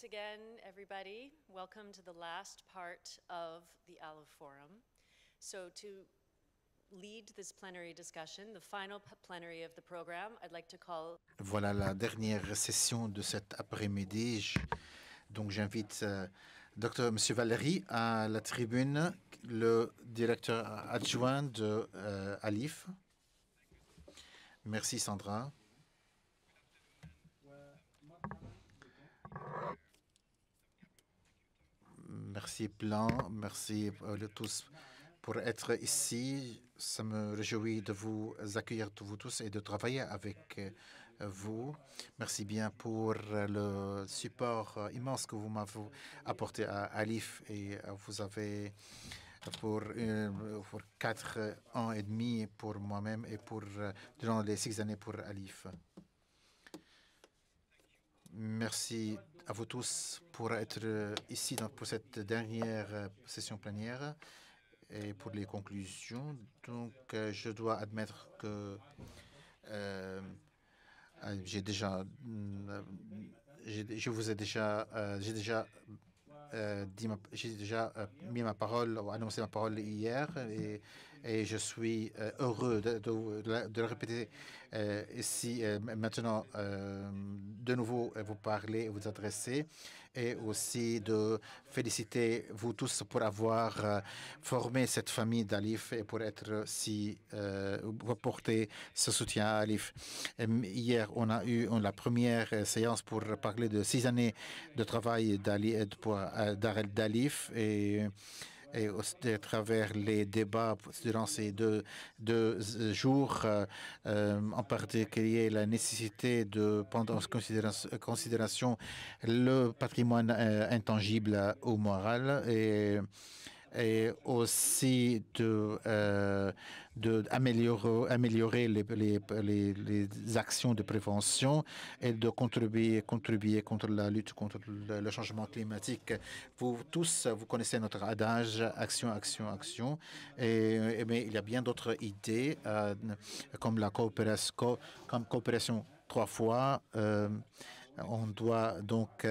Once again, everybody, welcome to the last part of the ALO Forum. So to lead this plenary discussion, the final plenary of the program, I'd like to call... Voilà la dernière session de cet après-midi. Donc j'invite Dr. Monsieur Valéry à la tribune, le directeur adjoint de ALIF. Merci Sandra. Merci Plan, merci tous pour être ici. Ça me réjouit de vous accueillir vous tous et de travailler avec vous. Merci bien pour le support immense que vous m'avez apporté à ALIF et vous avez pour 4 ans et demi pour moi-même et pour durant les 6 années pour ALIF. Merci à vous tous pour être ici pour cette dernière session plénière et pour les conclusions. Donc, je dois admettre que j'ai déjà mis ma parole ou annoncé ma parole hier et je suis heureux de le répéter ici maintenant de nouveau vous parler et vous adresser et aussi de féliciter vous tous pour avoir formé cette famille d'ALIF et pour être pour porter ce soutien à ALIF. Hier, on a eu la première séance pour parler de 6 années de travail d'ALIF et à travers les débats durant ces deux jours, en particulier la nécessité de prendre en considération le patrimoine intangible ou moral et aussi améliorer les actions de prévention et de contribuer contre la lutte contre le changement climatique. Vous tous, vous connaissez notre adage action, action, action. Mais il y a bien d'autres idées comme la coopération 3 fois. On doit donc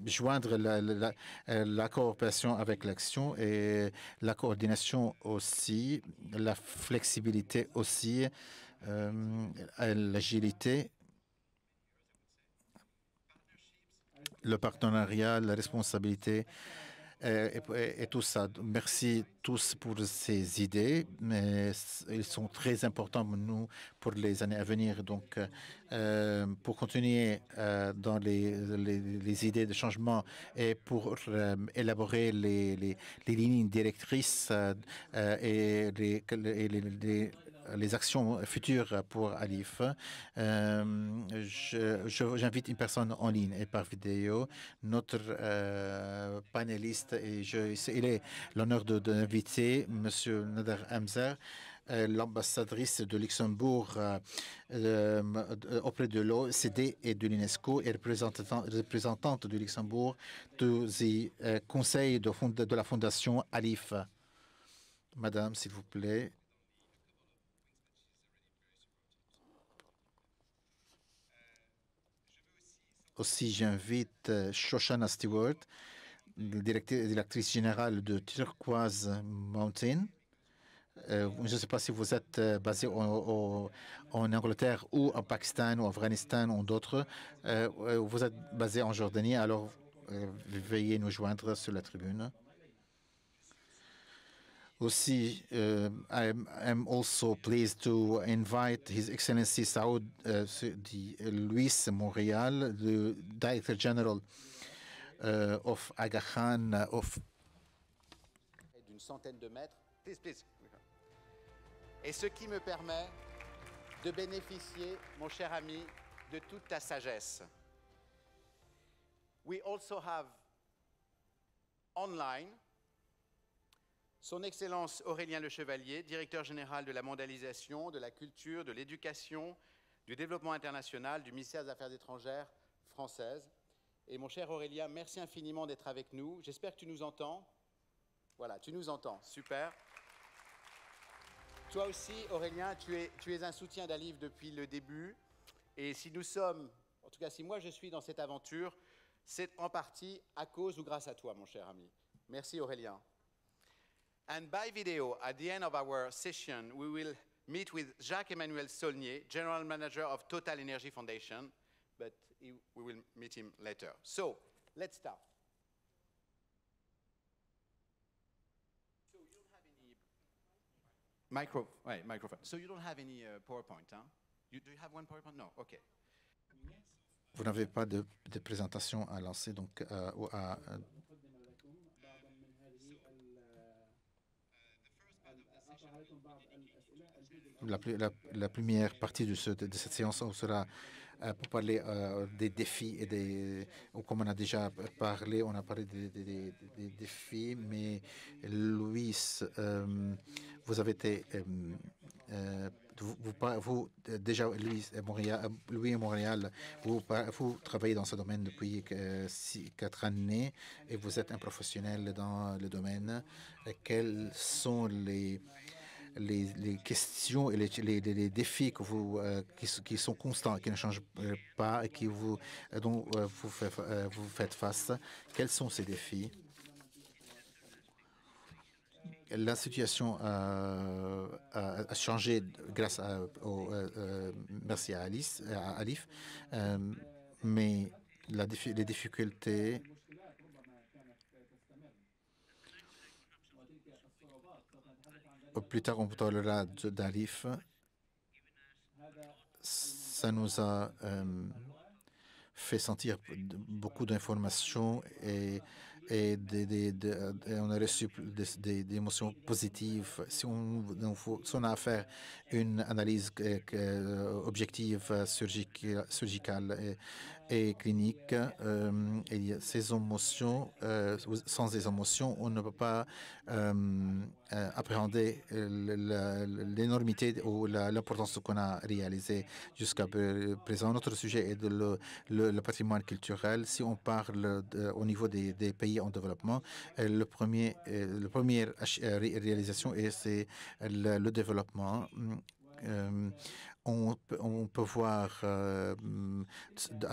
joindre la coopération avec l'action et la coordination aussi, la flexibilité aussi, l'agilité, le partenariat, la responsabilité et tout ça. Merci tous pour ces idées, mais ils sont très importants pour nous pour les années à venir. Donc, pour continuer dans les idées de changement et pour élaborer les lignes directrices et les actions futures pour ALIF, j'invite une personne en ligne et par vidéo, notre panéliste, et il est l'honneur d'inviter M. Nader Hamzer, l'ambassadrice de Luxembourg auprès de l'OCDE et de l'UNESCO et représentante de Luxembourg du conseil de la fondation ALIF. Madame, s'il vous plaît. Aussi, j'invite Shoshana Stewart, directrice générale de Turquoise Mountain. Je ne sais pas si vous êtes basé en Angleterre ou en Pakistan ou en Afghanistan ou d'autres. Vous êtes basé en Jordanie, alors veuillez nous joindre sur la tribune. Aussi, I'm also pleased to invite His Excellency Saoud Luis Montréal, the Director General of Aga Khan of... D'une centaine de mètres. Please, please. Et ce qui me permet de bénéficier, mon cher ami, de toute ta sagesse. We also have online Son Excellence Aurélien Le Chevalier, directeur général de la mondialisation, de la culture, de l'éducation, du développement international, du ministère des Affaires étrangères française. Et mon cher Aurélien, merci infiniment d'être avec nous. J'espère que tu nous entends. Voilà, tu nous entends, super. Toi aussi, Aurélien, tu es un soutien d'ALIF depuis le début. Et si nous sommes, en tout cas si moi je suis dans cette aventure, C'est en partie à cause ou grâce à toi, mon cher ami. Merci Aurélien. And by video, at the end of our session, we will meet with Jacques-Emmanuel Saulnier, General Manager of Total Energy Foundation, but we will meet him later. So, let's start. So you don't have any microphone. So you don't have any PowerPoint, huh? Do you have one PowerPoint? No. Okay. Vous n'avez pas de présentation à lancer, donc la première partie de cette séance sera pour parler des défis et comme on a déjà parlé, on a parlé des défis, mais Louis, vous avez été déjà, Louis et Montréal, vous travaillez dans ce domaine depuis 4 années et vous êtes un professionnel dans le domaine. Quels sont les questions et les défis que qui sont constants, qui ne changent pas et dont vous faites face? Quels sont ces défis? La situation a changé grâce merci à Alif, mais les difficultés plus tard on parlera d'Alif. Ça nous a fait sentir beaucoup d'informations et on a reçu des émotions positives. Si on a à faire une analyse objective, surgicale et clinique, ces émotions, sans ces émotions, on ne peut pas appréhender l'énormité ou l'importance de ce qu'on a réalisé jusqu'à présent. Notre sujet est le patrimoine culturel. Si on parle au niveau des pays en développement, la première réalisation, c'est le développement. On peut voir à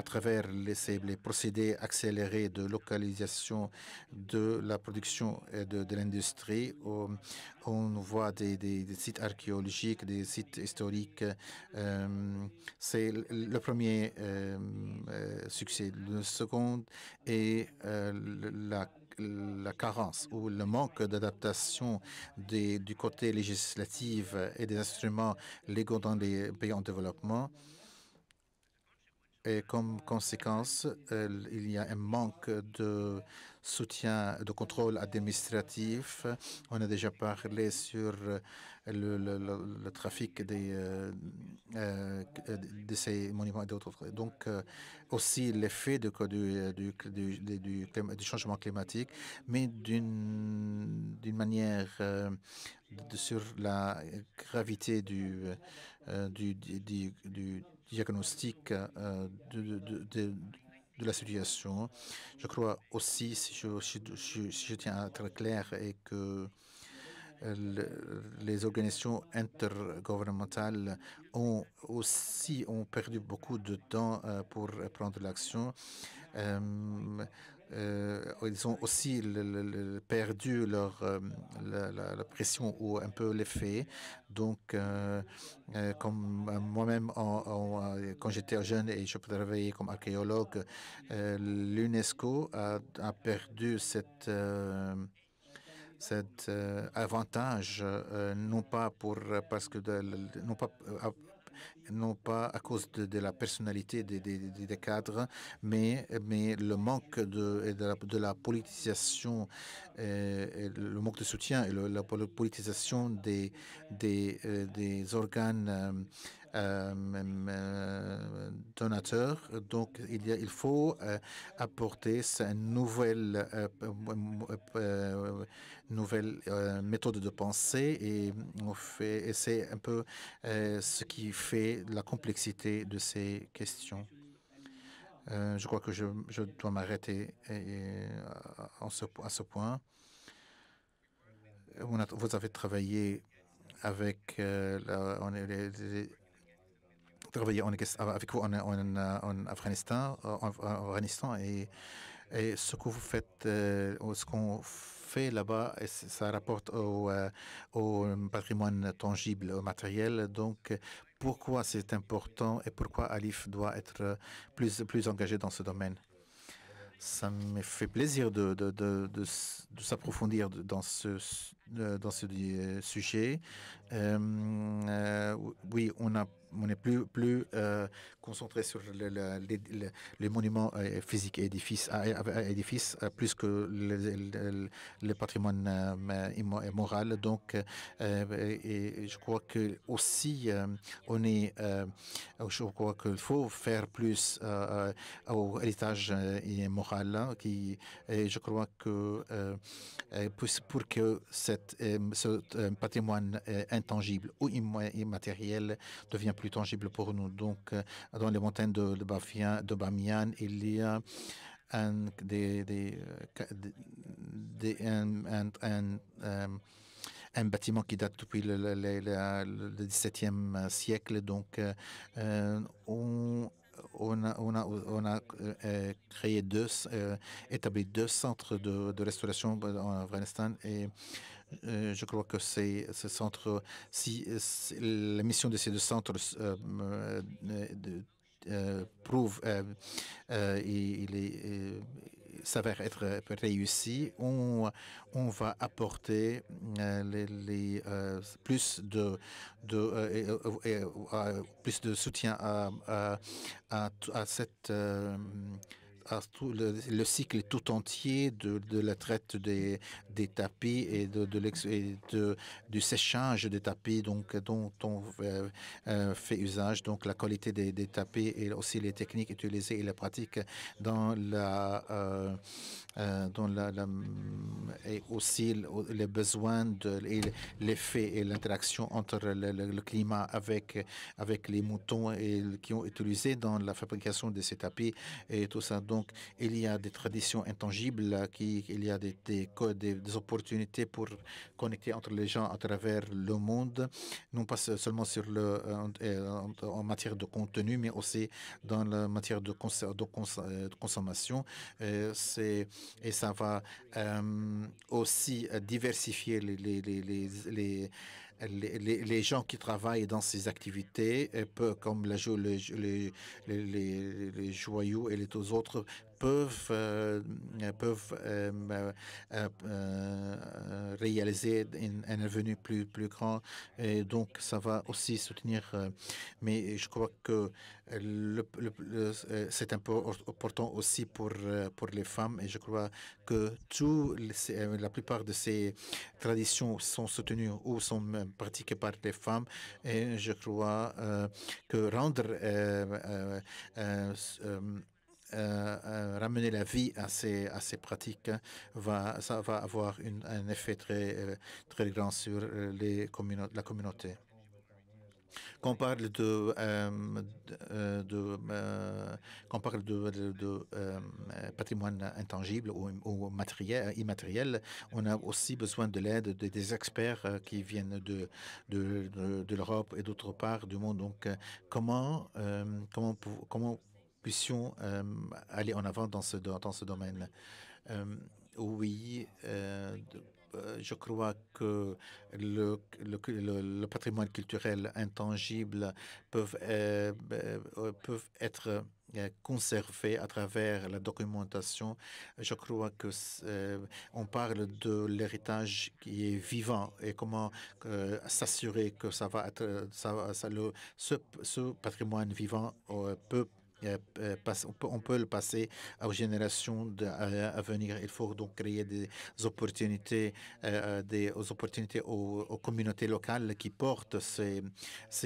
travers les procédés accélérés de localisation de la production et de l'industrie. On voit des sites archéologiques, des sites historiques. C'est le premier succès. Le second est la carence ou le manque d'adaptation du côté législatif et des instruments légaux dans les pays en développement. Et comme conséquence, il y a un manque de soutien, de contrôle administratif. On a déjà parlé sur le trafic de ces monuments et d'autres. Donc, aussi l'effet du changement climatique, mais d'une manière sur la gravité du diagnostic de la situation. Je crois aussi, si je tiens à être clair, et que les organisations intergouvernementales ont perdu beaucoup de temps pour prendre l'action. Ils ont aussi perdu la pression ou un peu l'effet. Donc, comme moi-même, quand j'étais jeune et je travaillais comme archéologue, l'UNESCO a perdu cet avantage, non pas non pas à cause de la personnalité des cadres, mais le manque de la politisation, et le manque de soutien et la politisation des organes donateurs. Donc, il faut apporter une nouvelle méthode de pensée et c'est un peu ce qui fait la complexité de ces questions. Je crois que je dois m'arrêter à ce point. Vous avez travaillé avec travailler avec vous en Afghanistan et ce que vous faites, ce qu'on fait là-bas, ça rapporte au patrimoine tangible, au matériel. Donc, pourquoi c'est important et pourquoi Alif doit être plus engagé dans ce domaine? Ça me fait plaisir de s'approfondir dans ce sujet. Oui, on est plus concentré sur les monuments physiques et édifices plus que le patrimoine moral. Donc, et je crois que aussi je crois qu'il faut faire plus au héritage moral et je crois que pour que ce patrimoine intangible ou immatériel devient plus tangible pour nous. Donc, dans les montagnes de Bamiyan, il y a un bâtiment qui date depuis le XVIIe siècle. Donc, on a établi deux centres de restauration en Afghanistan et je crois que ce centre, la mission de ces deux centres prouve, s'avère être réussi, on va apporter plus de soutien à cette à tout le cycle tout entier de la traite des tapis et du séchage des tapis dont on fait usage. Donc la qualité des tapis et aussi les techniques utilisées et les pratiques dans et aussi les besoins et l'effet et l'interaction entre le climat avec les moutons qui ont utilisé dans la fabrication de ces tapis et tout ça. Donc, il y a des traditions intangibles, il y a des opportunités pour connecter entre les gens à travers le monde, non pas seulement en matière de contenu, mais aussi dans la matière de consommation. Et ça va aussi diversifier les gens qui travaillent dans ces activités, comme les joyaux et les autres, peuvent réaliser un revenu plus grand. Et donc, ça va aussi soutenir. Mais je crois que c'est important aussi pour les femmes. Et je crois que la plupart de ces traditions sont soutenues ou sont pratiquées par les femmes. Et je crois que ramener la vie à ces pratiques, ça va avoir un effet très grand sur la communauté. Quand on parle de patrimoine intangible ou immatériel, on a aussi besoin de l'aide des experts qui viennent de l'Europe et d'autre part du monde. Donc, comment puissions aller en avant dans ce domaine? Oui, je crois que le patrimoine culturel intangible peuvent être conservés à travers la documentation. Je crois que on parle de l'héritage qui est vivant et comment s'assurer que ça va être ce patrimoine vivant peut on peut le passer aux générations à venir. Il faut donc créer des opportunités, aux communautés locales qui portent ces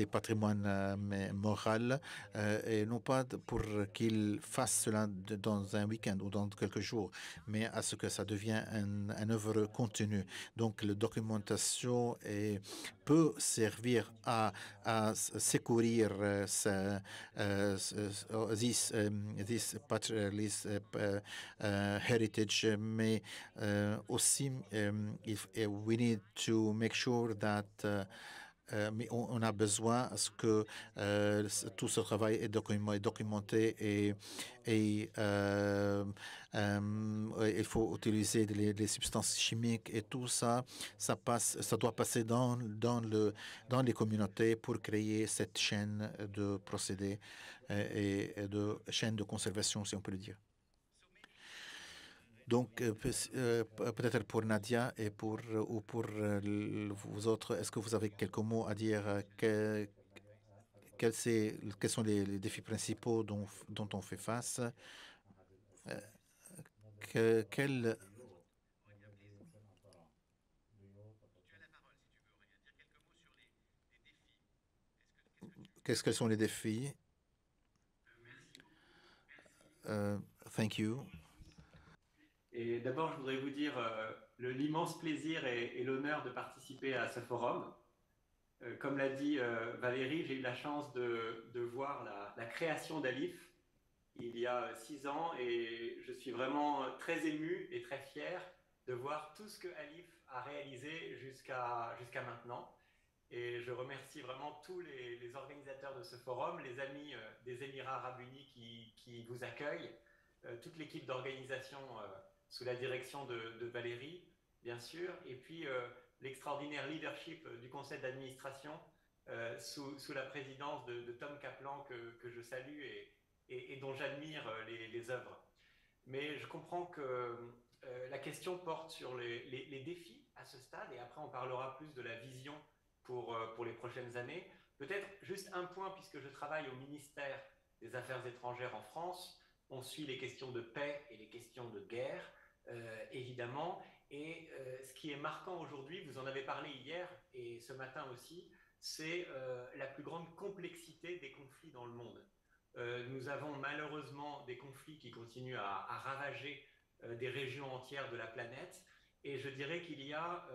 patrimoines moraux et non pas pour qu'ils fassent cela dans un week-end ou dans quelques jours, mais à ce que ça devienne une œuvre continue. Donc, la documentation peut servir à secourir this heritage, mais aussi we need to make sure that mais on a besoin à ce que tout ce travail est documenté et il faut utiliser les substances chimiques et tout ça, ça doit passer dans les communautés pour créer cette chaîne de procédés et de chaîne de conservation, si on peut le dire. Donc, peut-être pour Nadia et pour vous autres, est-ce que vous avez quelques mots à dire? Quels sont les défis principaux dont on fait face? Quels sont les défis? Thank you. Et d'abord, je voudrais vous dire l'immense plaisir et l'honneur de participer à ce forum. Comme l'a dit Valérie, j'ai eu la chance de voir la création d'Alif il y a 6 ans et je suis vraiment très ému et très fier de voir tout ce que Alif a réalisé jusqu'à maintenant. Et je remercie vraiment tous les organisateurs de ce forum, les amis des Émirats Arabes Unis qui vous accueillent, toute l'équipe d'organisation sous la direction de Valérie, bien sûr, et puis l'extraordinaire leadership du conseil d'administration sous la présidence de Tom Kaplan que je salue et dont j'admire les œuvres. Mais je comprends que la question porte sur les défis à ce stade, et après on parlera plus de la vision pour les prochaines années. Peut-être juste un point, puisque je travaille au ministère des Affaires étrangères en France, on suit les questions de paix et les questions de guerre, évidemment. Et ce qui est marquant aujourd'hui, vous en avez parlé hier et ce matin aussi, c'est la plus grande complexité des conflits dans le monde. Nous avons malheureusement des conflits qui continuent à ravager des régions entières de la planète. Et je dirais qu'il y a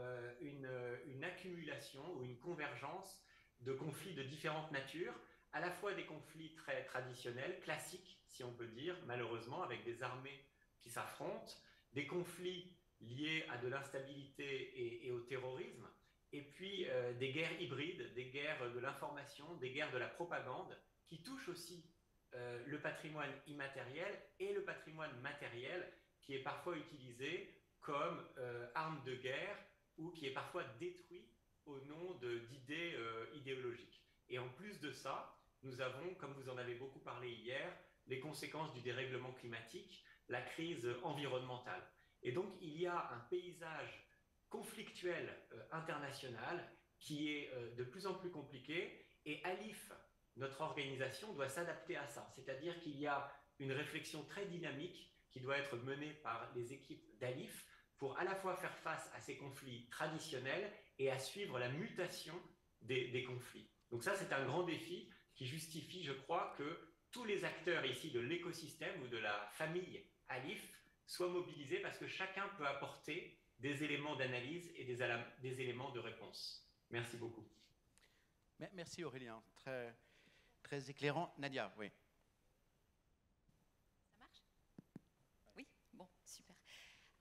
une accumulation ou une convergence de conflits de différentes natures, à la fois des conflits très traditionnels, classiques, si on peut dire, malheureusement, avec des armées qui s'affrontent, des conflits liés à de l'instabilité et au terrorisme, et puis des guerres hybrides, des guerres de l'information, des guerres de la propagande, qui touchent aussi le patrimoine immatériel et le patrimoine matériel, qui est parfois utilisé comme arme de guerre ou qui est parfois détruit au nom d'idées idéologiques. Et en plus de ça, nous avons, comme vous en avez beaucoup parlé hier, les conséquences du dérèglement climatique, la crise environnementale. Et donc, il y a un paysage conflictuel international qui est de plus en plus compliqué, et Alif, notre organisation, doit s'adapter à ça. C'est-à-dire qu'il y a une réflexion très dynamique qui doit être menée par les équipes d'Alif pour à la fois faire face à ces conflits traditionnels et à suivre la mutation des conflits. Donc ça, c'est un grand défi qui justifie, je crois, que tous les acteurs ici de l'écosystème ou de la famille Alif soient mobilisés, parce que chacun peut apporter des éléments d'analyse et des éléments de réponse. Merci beaucoup. Merci Aurélien, très éclairant. Nadia, oui. Ça marche? Oui, bon, super.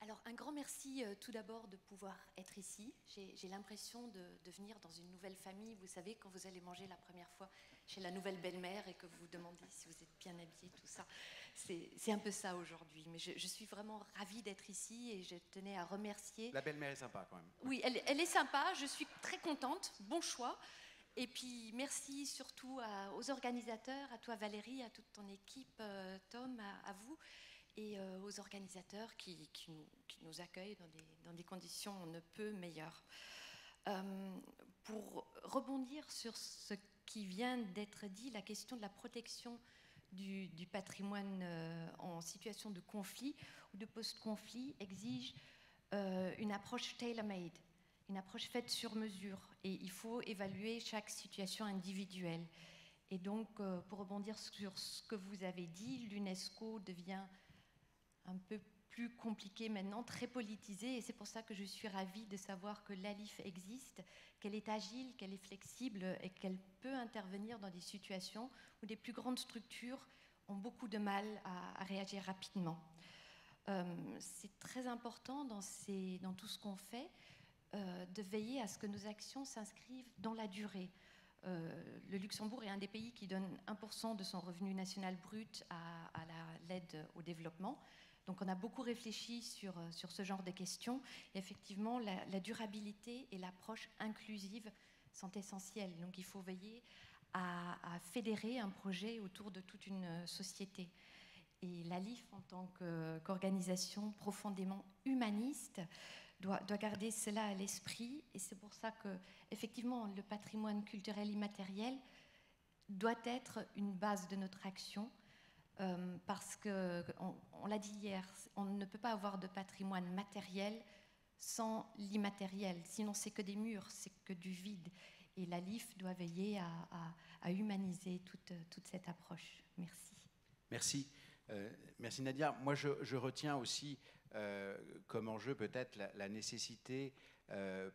Alors, un grand merci tout d'abord de pouvoir être ici. J'ai l'impression de venir dans une nouvelle famille. Vous savez, quand vous allez manger la première fois chez la nouvelle belle-mère et que vous vous demandez si vous êtes bien habillé, tout ça. C'est un peu ça aujourd'hui. Mais je suis vraiment ravie d'être ici et je tenais à remercier... La belle-mère est sympa quand même. Oui, elle est sympa. Je suis très contente. Bon choix. Et puis, merci surtout aux organisateurs, à toi Valérie, à toute ton équipe, Tom, à vous, et aux organisateurs qui nous accueillent dans des conditions on ne peut meilleures. Pour rebondir sur ce qui vient d'être dit, la question de la protection du patrimoine en situation de conflit ou de post-conflit exige une approche tailor-made, une approche faite sur mesure, et il faut évaluer chaque situation individuelle. Et donc, pour rebondir sur ce que vous avez dit, l'UNESCO devient un peu plus compliqué maintenant, très politisé, et c'est pour ça que je suis ravie de savoir que l'ALIF existe, qu'elle est agile, qu'elle est flexible et qu'elle peut intervenir dans des situations où des plus grandes structures ont beaucoup de mal à réagir rapidement. C'est très important dans tout ce qu'on fait de veiller à ce que nos actions s'inscrivent dans la durée. Le Luxembourg est un des pays qui donne 1% de son revenu national brut à l'aide au développement. Donc on a beaucoup réfléchi sur ce genre de questions. Et effectivement, la durabilité et l'approche inclusive sont essentielles. Donc il faut veiller à fédérer un projet autour de toute une société. Et l'ALIF, en tant qu'organisation profondément humaniste, doit garder cela à l'esprit. Et c'est pour ça que, effectivement, le patrimoine culturel immatériel doit être une base de notre action. Parce qu'on l'a dit hier, on ne peut pas avoir de patrimoine matériel sans l'immatériel. Sinon, c'est que des murs, c'est que du vide. Et l'ALIF doit veiller à humaniser toute cette approche. Merci. Merci. Merci Nadia. Moi, je retiens aussi comme enjeu peut-être la nécessité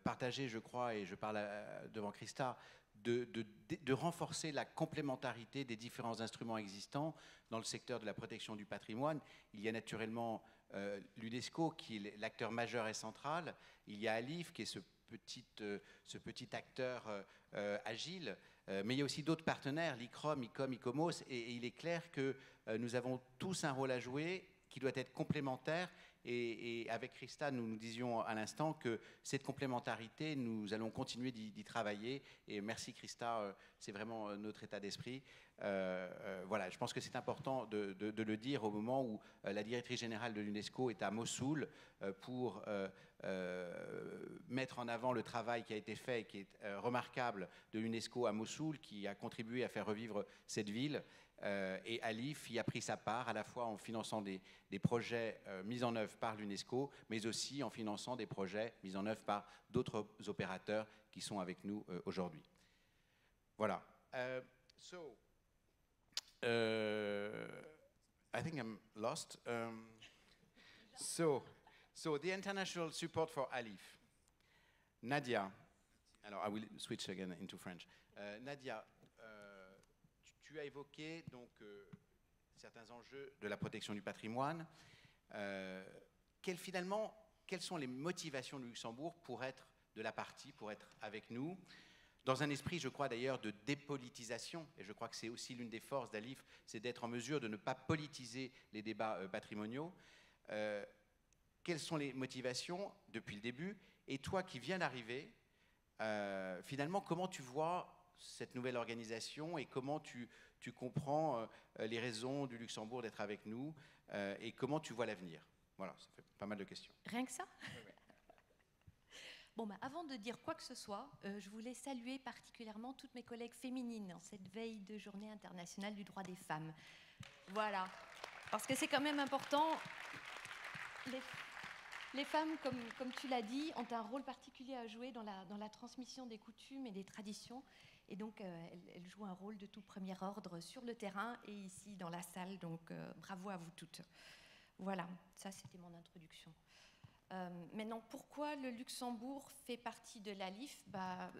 partagée, je crois, et je parle devant Christa, de renforcer la complémentarité des différents instruments existants dans le secteur de la protection du patrimoine. Il y a naturellement l'UNESCO qui est l'acteur majeur et central. Il y a ALIF qui est ce petit acteur agile. Mais il y a aussi d'autres partenaires, l'ICROM, ICOM, ICOMOS, et il est clair que nous avons tous un rôle à jouer qui doit être complémentaire. Et avec Christa, nous disions à l'instant que cette complémentarité, nous allons continuer d'y travailler. Et merci Christa, c'est vraiment notre état d'esprit. Voilà, je pense que c'est important de le dire au moment où la directrice générale de l'UNESCO est à Mossoul pour mettre en avant le travail qui a été fait et qui est remarquable de l'UNESCO à Mossoul, qui a contribué à faire revivre cette ville. Et ALIF y a pris sa part, à la fois en finançant des projets mis en œuvre par l'UNESCO, mais aussi en finançant des projets mis en œuvre par d'autres opérateurs qui sont avec nous aujourd'hui. Voilà. I think I'm lost. So the international support for ALIF. Nadia, alors I will switch again into French. Nadia, tu as évoqué donc certains enjeux de la protection du patrimoine. Quelles sont les motivations du Luxembourg pour être de la partie, pour être avec nous, dans un esprit, je crois d'ailleurs, de dépolitisation, et je crois que c'est aussi l'une des forces d'ALIF, c'est d'être en mesure de ne pas politiser les débats patrimoniaux. Quelles sont les motivations depuis le début? Et toi qui viens d'arriver, finalement, comment tu vois cette nouvelle organisation et comment tu comprends les raisons du Luxembourg d'être avec nous et comment tu vois l'avenir? Voilà, ça fait pas mal de questions. Rien que ça? Bon, avant de dire quoi que ce soit, je voulais saluer particulièrement toutes mes collègues féminines en cette veille de Journée internationale du droit des femmes. Voilà, parce que c'est quand même important. Les femmes, comme tu l'as dit, ont un rôle particulier à jouer dans la transmission des coutumes et des traditions. Et donc, elles jouent un rôle de tout premier ordre sur le terrain et ici dans la salle. Donc, bravo à vous toutes. Voilà, ça c'était mon introduction. Maintenant, pourquoi le Luxembourg fait partie de l'ALIF?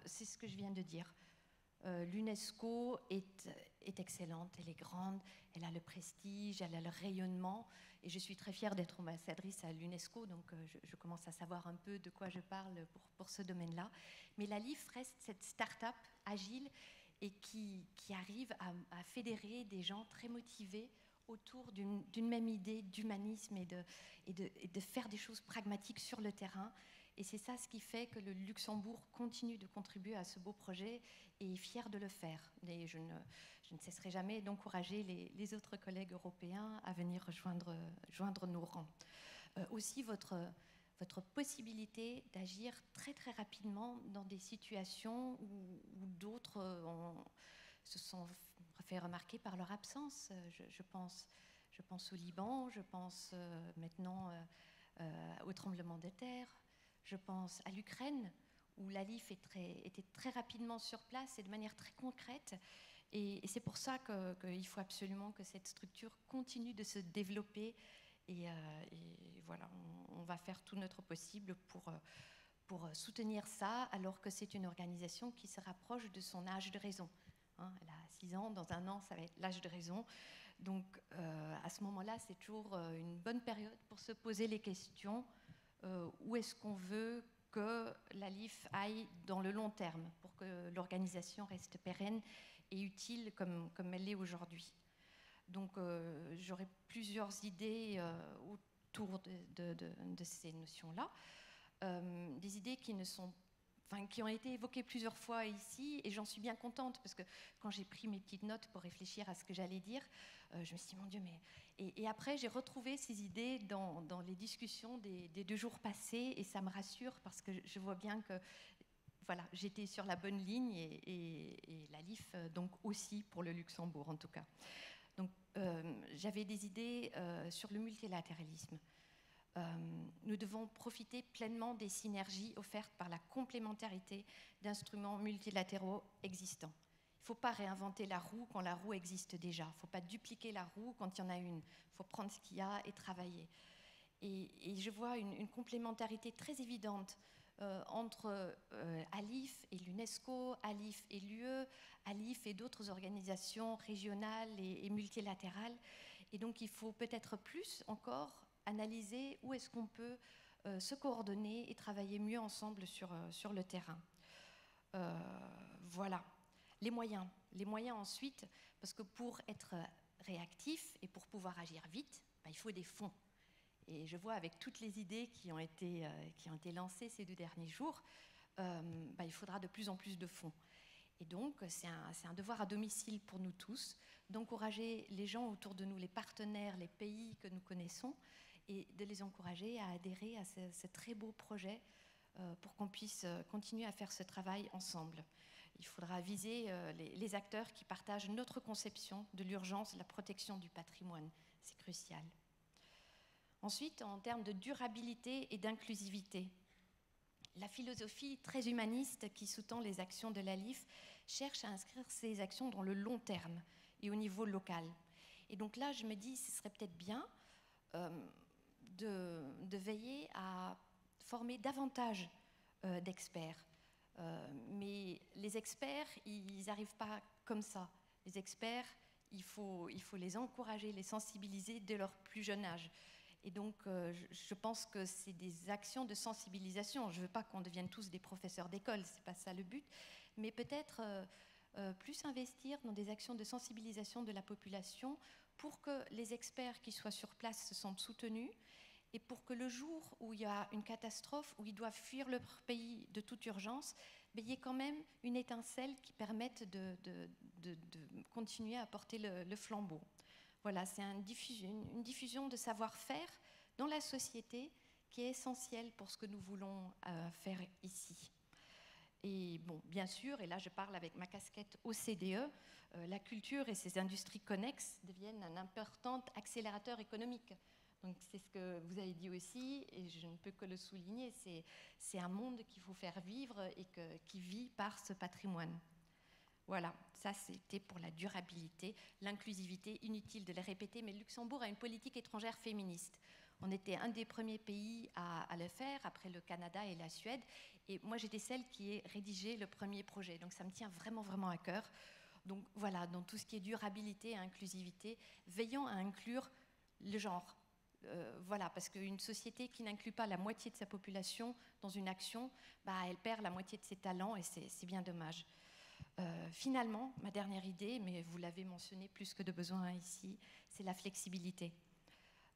C'est ce que je viens de dire. L'UNESCO est excellente, elle est grande, elle a le prestige, elle a le rayonnement. Et je suis très fière d'être ambassadrice à l'UNESCO, donc je commence à savoir un peu de quoi je parle pour ce domaine-là. Mais l'ALIF reste cette start-up agile et qui arrive à fédérer des gens très motivés autour d'une même idée d'humanisme et de faire des choses pragmatiques sur le terrain. Et c'est ça ce qui fait que le Luxembourg continue de contribuer à ce beau projet et est fier de le faire. Et je ne cesserai jamais d'encourager les autres collègues européens à venir joindre nos rangs. Aussi, votre possibilité d'agir très très rapidement dans des situations où d'autres se sont fait remarquer par leur absence. Je pense au Liban, je pense maintenant au tremblement de terre, je pense à l'Ukraine, où l'ALIF était très rapidement sur place et de manière très concrète. Et c'est pour ça qu'il faut absolument que cette structure continue de se développer. Et voilà, on va faire tout notre possible pour soutenir ça, alors que c'est une organisation qui se rapproche de son âge de raison. Elle a 6 ans, dans 1 an, ça va être l'âge de raison. Donc, à ce moment-là, c'est toujours une bonne période pour se poser les questions. Où est-ce qu'on veut que la LIF aille dans le long terme, pour que l'organisation reste pérenne et utile comme elle l'est aujourd'hui. Donc j'aurai plusieurs idées autour de ces notions-là, des idées qui ont été évoquées plusieurs fois ici, et j'en suis bien contente, parce que quand j'ai pris mes petites notes pour réfléchir à ce que j'allais dire, je me suis dit, mon Dieu, mais... Et après, j'ai retrouvé ces idées dans les discussions des 2 jours passés, et ça me rassure, parce que je vois bien que voilà, j'étais sur la bonne ligne, et la LIF, donc aussi pour le Luxembourg, en tout cas. Donc, j'avais des idées sur le multilatéralisme. Nous devons profiter pleinement des synergies offertes par la complémentarité d'instruments multilatéraux existants. Il ne faut pas réinventer la roue quand la roue existe déjà. Il ne faut pas dupliquer la roue quand il y en a une. Il faut prendre ce qu'il y a et travailler. Et je vois une complémentarité très évidente entre ALIF et l'UNESCO, ALIF et l'UE, ALIF et d'autres organisations régionales et multilatérales. Et donc il faut peut-être plus encore analyser où est-ce qu'on peut se coordonner et travailler mieux ensemble sur le terrain. Voilà. Les moyens ensuite, parce que pour être réactif et pour pouvoir agir vite, il faut des fonds. Et je vois avec toutes les idées qui ont été lancées ces 2 derniers jours, il faudra de plus en plus de fonds. Et donc, c'est un devoir à domicile pour nous tous d'encourager les gens autour de nous, les partenaires, les pays que nous connaissons, et de les encourager à adhérer à ce très beau projet pour qu'on puisse continuer à faire ce travail ensemble. Il faudra viser les acteurs qui partagent notre conception de l'urgence de la protection du patrimoine. C'est crucial. Ensuite, en termes de durabilité et d'inclusivité, la philosophie très humaniste qui sous-tend les actions de la LIF cherche à inscrire ces actions dans le long terme et au niveau local. Et donc là, je me dis, ce serait peut-être bien de veiller à former davantage d'experts. Mais les experts, ils n'arrivent pas comme ça. Les experts, il faut les encourager, les sensibiliser dès leur plus jeune âge. Et donc, je pense que c'est des actions de sensibilisation. Je ne veux pas qu'on devienne tous des professeurs d'école, ce n'est pas ça le but. Mais peut-être plus investir dans des actions de sensibilisation de la population pour que les experts qui soient sur place se sentent soutenus et pour que le jour où il y a une catastrophe, où ils doivent fuir leur pays de toute urgence, il y ait quand même une étincelle qui permette de continuer à porter le flambeau. Voilà, c'est une diffusion de savoir-faire dans la société qui est essentielle pour ce que nous voulons faire ici. Et bon, bien sûr, et là je parle avec ma casquette OCDE, la culture et ses industries connexes deviennent un important accélérateur économique. Donc c'est ce que vous avez dit aussi, et je ne peux que le souligner, c'est un monde qu'il faut faire vivre et qui vit par ce patrimoine. Voilà, ça c'était pour la durabilité, l'inclusivité, inutile de le répéter, mais le Luxembourg a une politique étrangère féministe. On était un des premiers pays à le faire, après le Canada et la Suède, et moi j'étais celle qui ait rédigé le premier projet, donc ça me tient vraiment, vraiment à cœur. Donc voilà, dans tout ce qui est durabilité et inclusivité, veillons à inclure le genre. Voilà, parce qu'une société qui n'inclut pas la moitié de sa population dans une action, elle perd la moitié de ses talents et c'est bien dommage. Finalement, ma dernière idée, mais vous l'avez mentionné plus que de besoin ici, c'est la flexibilité.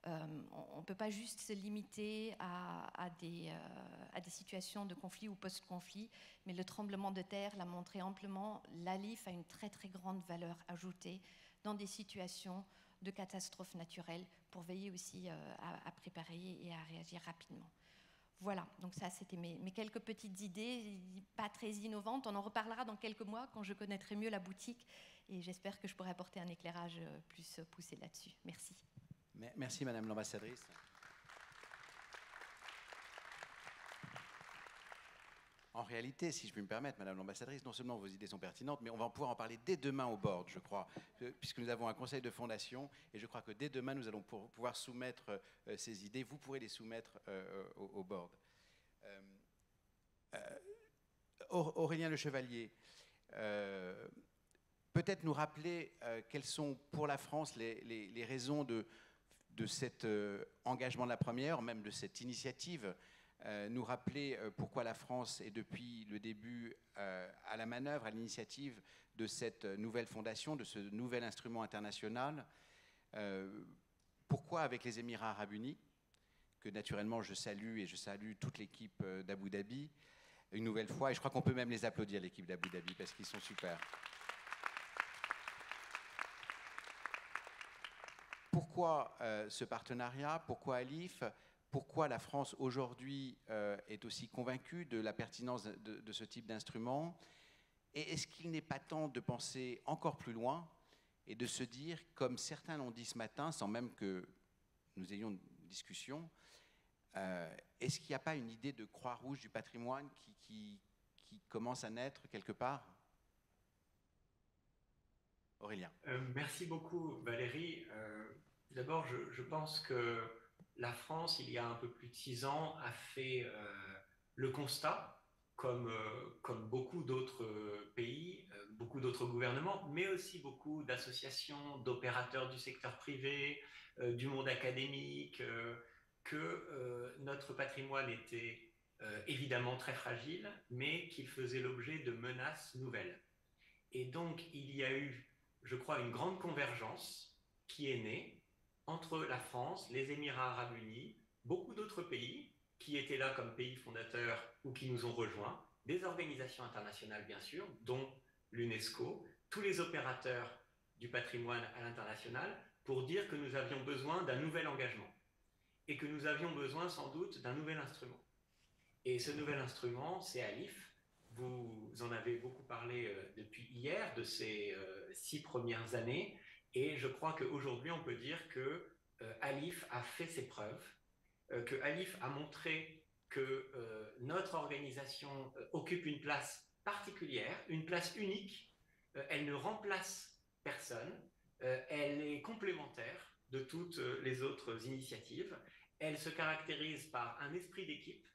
On ne peut pas juste se limiter à des situations de conflit ou post-conflit, mais le tremblement de terre l'a montré amplement, l'ALIF a une très très grande valeur ajoutée dans des situations de catastrophes naturelles pour veiller aussi à préparer et à réagir rapidement. Voilà, donc ça c'était mes quelques petites idées, pas très innovantes. On en reparlera dans quelques mois quand je connaîtrai mieux la boutique et j'espère que je pourrai apporter un éclairage plus poussé là-dessus. Merci. Merci Madame l'ambassadrice. En réalité, si je puis me permettre, Madame l'ambassadrice, non seulement vos idées sont pertinentes, mais on va pouvoir en parler dès demain au board, je crois, puisque nous avons un conseil de fondation, et je crois que dès demain, nous allons pouvoir soumettre ces idées. Vous pourrez les soumettre au board. Aurélien Le Chevalier, peut-être nous rappeler quelles sont pour la France les raisons de cet engagement de la première, même de cette initiative nous rappeler pourquoi la France est depuis le début à la manœuvre, à l'initiative de cette nouvelle fondation, de ce nouvel instrument international. Pourquoi avec les Émirats arabes unis, que naturellement je salue, et je salue toute l'équipe d'Abu Dhabi, une nouvelle fois, et je crois qu'on peut même les applaudir, l'équipe d'Abu Dhabi, parce qu'ils sont super. Pourquoi ce partenariat? Pourquoi ALIPH? Pourquoi la France aujourd'hui est aussi convaincue de la pertinence de ce type d'instrument? Et est-ce qu'il n'est pas temps de penser encore plus loin et de se dire, comme certains l'ont dit ce matin, sans même que nous ayons une discussion, est-ce qu'il n'y a pas une idée de Croix-Rouge du patrimoine qui commence à naître quelque part? Aurélien. Merci beaucoup Valérie. D'abord, je pense que la France, il y a un peu plus de 6 ans, a fait le constat, comme beaucoup d'autres pays, beaucoup d'autres gouvernements, mais aussi beaucoup d'associations, d'opérateurs du secteur privé, du monde académique, que notre patrimoine était évidemment très fragile, mais qu'il faisait l'objet de menaces nouvelles. Et donc, il y a eu, je crois, une grande convergence qui est née entre la France, les Émirats arabes unis, beaucoup d'autres pays qui étaient là comme pays fondateurs ou qui nous ont rejoints, des organisations internationales bien sûr, dont l'UNESCO, tous les opérateurs du patrimoine à l'international, pour dire que nous avions besoin d'un nouvel engagement et que nous avions besoin sans doute d'un nouvel instrument. Et ce nouvel instrument, c'est ALIPH. Vous en avez beaucoup parlé depuis hier, de ces 6 premières années, et je crois qu'aujourd'hui, on peut dire que ALIPH a fait ses preuves, que ALIPH a montré que notre organisation occupe une place particulière, une place unique. Elle ne remplace personne, elle est complémentaire de toutes les autres initiatives. Elle se caractérise par un esprit d'équipe,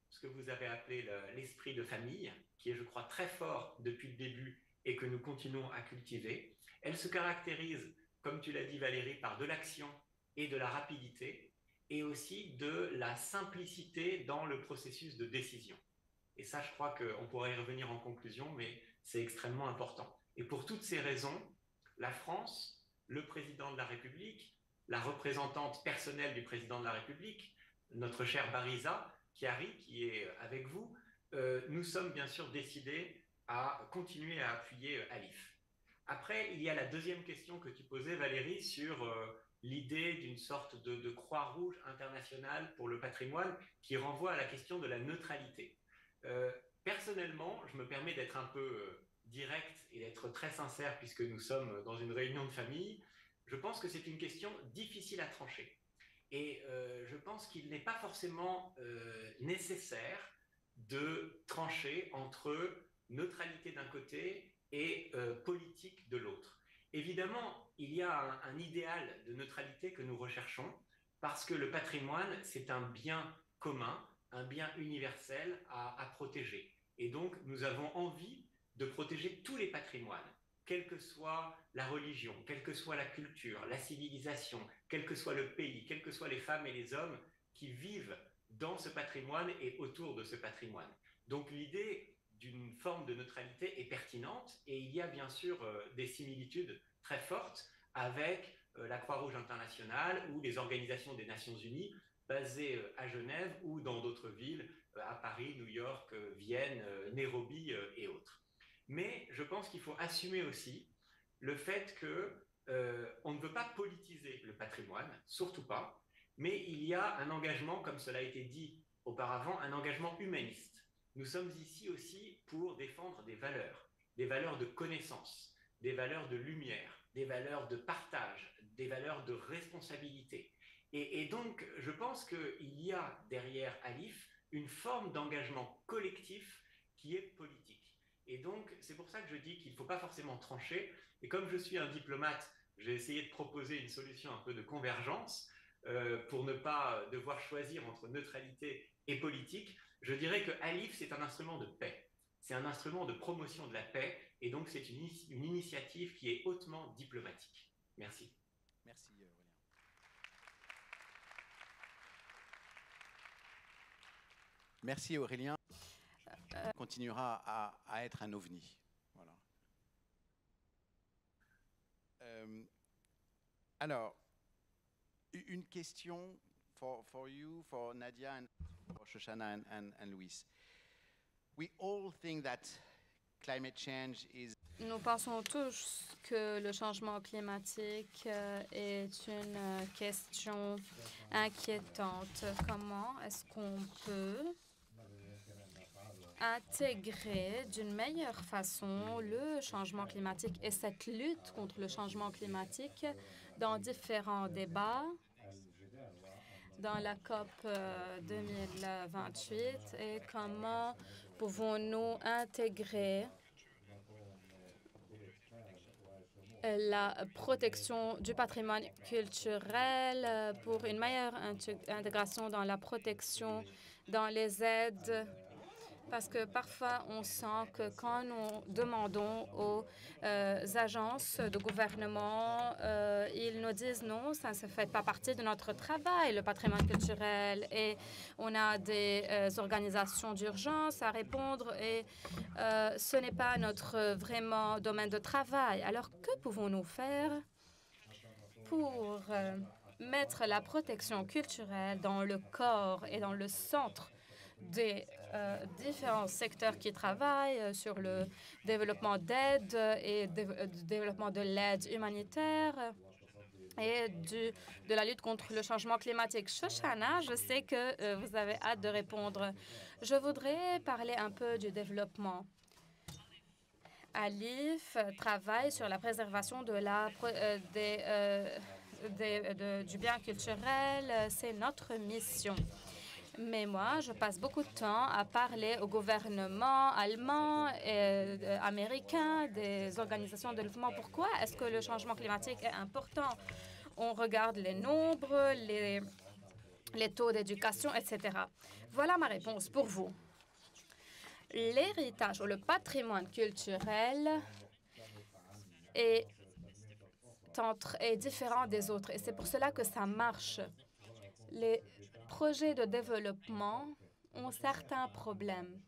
ce que vous avez appelé l'esprit de famille, qui est, je crois, très fort depuis le début et que nous continuons à cultiver. Elle se caractérise, comme tu l'as dit Valérie, par de l'action et de la rapidité, et aussi de la simplicité dans le processus de décision. Et ça, je crois qu'on pourrait y revenir en conclusion, mais c'est extrêmement important. Et pour toutes ces raisons, la France, le président de la République, la représentante personnelle du président de la République, notre cher Bariza Chiari, qui est avec vous, nous sommes bien sûr décidés à continuer à appuyer ALIPH. Après, il y a la deuxième question que tu posais, Valérie, sur l'idée d'une sorte de Croix-Rouge internationale pour le patrimoine qui renvoie à la question de la neutralité. Personnellement, je me permets d'être un peu direct et d'être très sincère puisque nous sommes dans une réunion de famille. Je pense que c'est une question difficile à trancher. Et je pense qu'il n'est pas forcément nécessaire de trancher entre neutralité d'un côté et politique de l'autre. Évidemment, il y a un idéal de neutralité que nous recherchons parce que le patrimoine, c'est un bien commun, un bien universel à protéger. Et donc, nous avons envie de protéger tous les patrimoines, quelle que soit la religion, quelle que soit la culture, la civilisation, quel que soit le pays, quelles que soient les femmes et les hommes qui vivent dans ce patrimoine et autour de ce patrimoine. Donc l'idée d'une forme de neutralité est pertinente et il y a bien sûr des similitudes très fortes avec la Croix-Rouge internationale ou les organisations des Nations Unies basées à Genève ou dans d'autres villes, à Paris, New York, Vienne, Nairobi et autres. Mais je pense qu'il faut assumer aussi le fait qu'on ne veut pas politiser le patrimoine, surtout pas, mais il y a un engagement, comme cela a été dit auparavant, un engagement humaniste. Nous sommes ici aussi pour défendre des valeurs de connaissance, des valeurs de lumière, des valeurs de partage, des valeurs de responsabilité. Et donc, je pense qu'il y a derrière ALIPH une forme d'engagement collectif qui est politique. Et donc, c'est pour ça que je dis qu'il ne faut pas forcément trancher. Et comme je suis un diplomate, j'ai essayé de proposer une solution un peu de convergence pour ne pas devoir choisir entre neutralité et politique. Je dirais que ALIPH, c'est un instrument de paix. C'est un instrument de promotion de la paix. Et donc, c'est une initiative qui est hautement diplomatique. Merci. Merci, Aurélien. Merci Aurélien. Continuera à être un ovni. Voilà. Alors, une question for you, for Nadia, and for Shoshana and Luis. We all think that climate change is. Nous pensons tous que le changement climatique est une question inquiétante. Comment est-ce qu'on peut intégrer d'une meilleure façon le changement climatique et cette lutte contre le changement climatique dans différents débats, dans la COP 2028, et comment pouvons-nous intégrer la protection du patrimoine culturel pour une meilleure intégration dans la protection, dans les aides, parce que parfois on sent que quand nous demandons aux agences de gouvernement, ils nous disent non, ça ne fait pas partie de notre travail, le patrimoine culturel, et on a des organisations d'urgence à répondre, et ce n'est pas notre vraiment domaine de travail. Alors que pouvons-nous faire pour mettre la protection culturelle dans le corps et dans le centre des différents secteurs qui travaillent sur le développement d'aide et développement de l'aide humanitaire et de la lutte contre le changement climatique? Shoshana, je sais que vous avez hâte de répondre. Je voudrais parler un peu du développement. Alif travaille sur la préservation de du bien culturel. C'est notre mission. Mais moi, je passe beaucoup de temps à parler au gouvernement allemand et américain, des organisations de développement. Pourquoi est-ce que le changement climatique est important? On regarde les nombres, les taux d'éducation, etc. Voilà ma réponse pour vous. L'héritage ou le patrimoine culturel est différent des autres, et c'est pour cela que ça marche. Les projets de développement ont certains problèmes,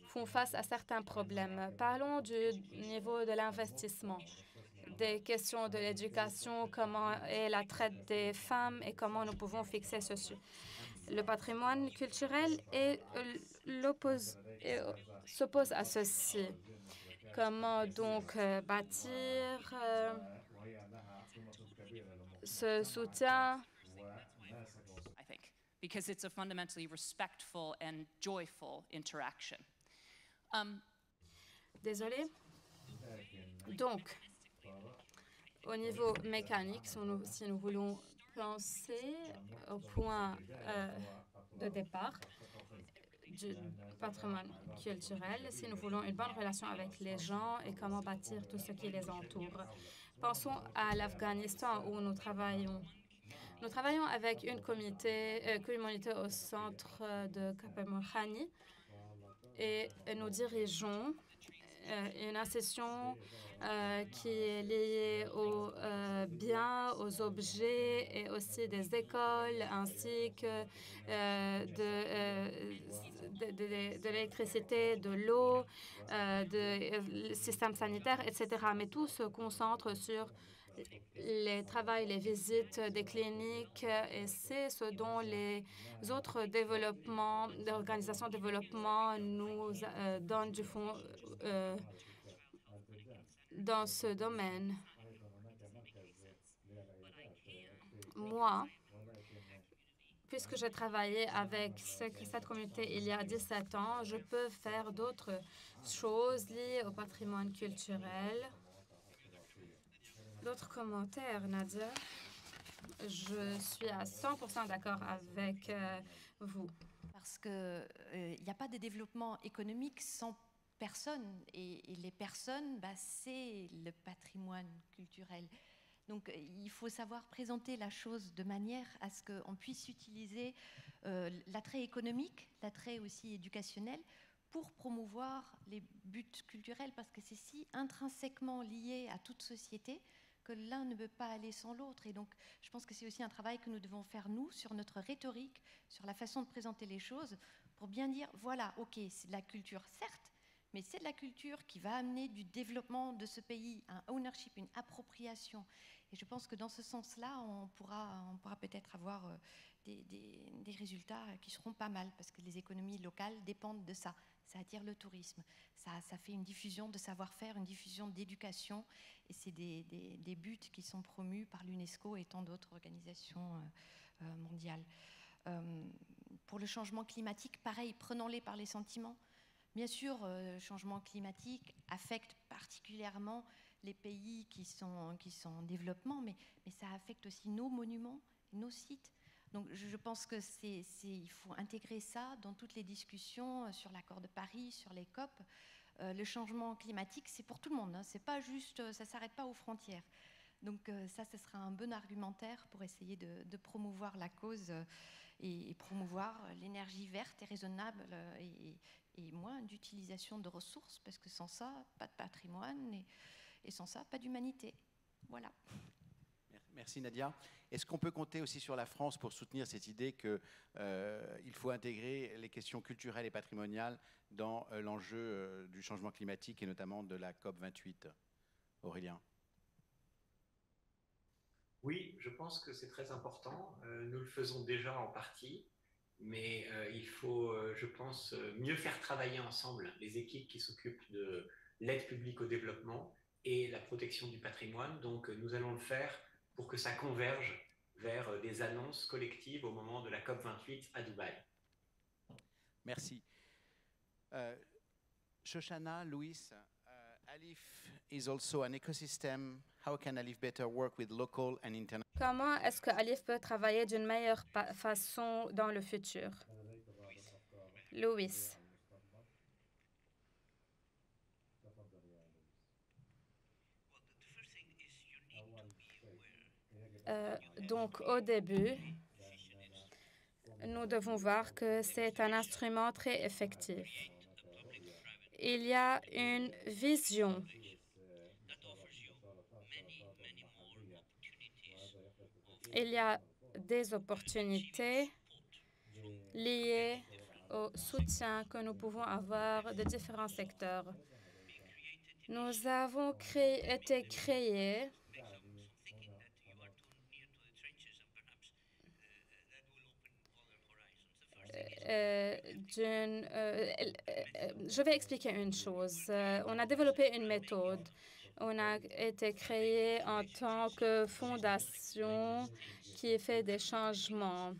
font face à certains problèmes. Parlons du niveau de l'investissement, des questions de l'éducation, comment est la traite des femmes et comment nous pouvons fixer ceci. Le patrimoine culturel s'oppose à ceci. Comment donc bâtir ce soutien? Because it's a fundamentally respectful and joyful interaction. Désolée. Donc, au niveau mécanique, si nous voulons penser au point de départ du patrimoine culturel, si nous voulons une bonne relation avec les gens et comment bâtir tout ce qui les entoure. Pensons à l'Afghanistan où nous travaillons. Nous travaillons avec une communauté au centre de Kapamorhani et nous dirigeons une institution qui est liée aux biens, aux objets et aussi des écoles ainsi que de l'électricité, de l'eau, de systèmes sanitaires, etc. Mais tout se concentre sur les travaux, les visites des cliniques, et c'est ce dont les autres développements, les organisations de développement nous donnent du fonds dans ce domaine. Moi, puisque j'ai travaillé avec cette communauté il y a 17 ans, je peux faire d'autres choses liées au patrimoine culturel. D'autres commentaires, Nadia? Je suis à 100% d'accord avec vous. Parce qu'il n'y a pas de développement économique sans personnes. Et les personnes, c'est le patrimoine culturel. Donc, il faut savoir présenter la chose de manière à ce qu'on puisse utiliser l'attrait économique, l'attrait aussi éducationnel, pour promouvoir les buts culturels, parce que c'est si intrinsèquement lié à toute société que l'un ne peut pas aller sans l'autre. Et donc, je pense que c'est aussi un travail que nous devons faire, nous, sur notre rhétorique, sur la façon de présenter les choses, pour bien dire, voilà, ok, c'est de la culture, certes, mais c'est de la culture qui va amener du développement de ce pays, un ownership, une appropriation. Et je pense que dans ce sens-là, on pourra peut-être avoir des résultats qui seront pas mal, parce que les économies locales dépendent de ça. Ça attire le tourisme, ça fait une diffusion de savoir-faire, une diffusion d'éducation, et c'est des buts qui sont promus par l'UNESCO et tant d'autres organisations mondiales. Pour le changement climatique, pareil, prenons-les par les sentiments. Bien sûr, le changement climatique affecte particulièrement les pays qui sont en développement, mais ça affecte aussi nos monuments, nos sites. Donc je pense qu'il faut intégrer ça dans toutes les discussions sur l'accord de Paris, sur les COP. Le changement climatique, c'est pour tout le monde, hein. C'est pas juste, ça ne s'arrête pas aux frontières. Donc ça, ce sera un bon argumentaire pour essayer de promouvoir la cause et promouvoir l'énergie verte et raisonnable et moins d'utilisation de ressources, parce que sans ça, pas de patrimoine et sans ça, pas d'humanité. Voilà. Merci Nadia. Est-ce qu'on peut compter aussi sur la France pour soutenir cette idée qu'il faut intégrer les questions culturelles et patrimoniales dans l'enjeu du changement climatique et notamment de la COP28? Aurélien? Oui, je pense que c'est très important. Nous le faisons déjà en partie, mais il faut, je pense, mieux faire travailler ensemble les équipes qui s'occupent de l'aide publique au développement et la protection du patrimoine. Donc, nous allons le faire pour que ça converge vers des annonces collectives au moment de la COP28 à Dubaï. Merci. Shoshana, Louis, ALIPH is also an ecosystem. How can ALIPH better work with local and international? Comment est-ce que ALIPH peut travailler d'une meilleure façon dans le futur? Louis. Donc, au début, nous devons voir que c'est un instrument très effectif. Il y a une vision. Il y a des opportunités liées au soutien que nous pouvons avoir de différents secteurs. Nous avons été créés je vais expliquer une chose. On a développé une méthode. On a été créé en tant que fondation qui fait des changements.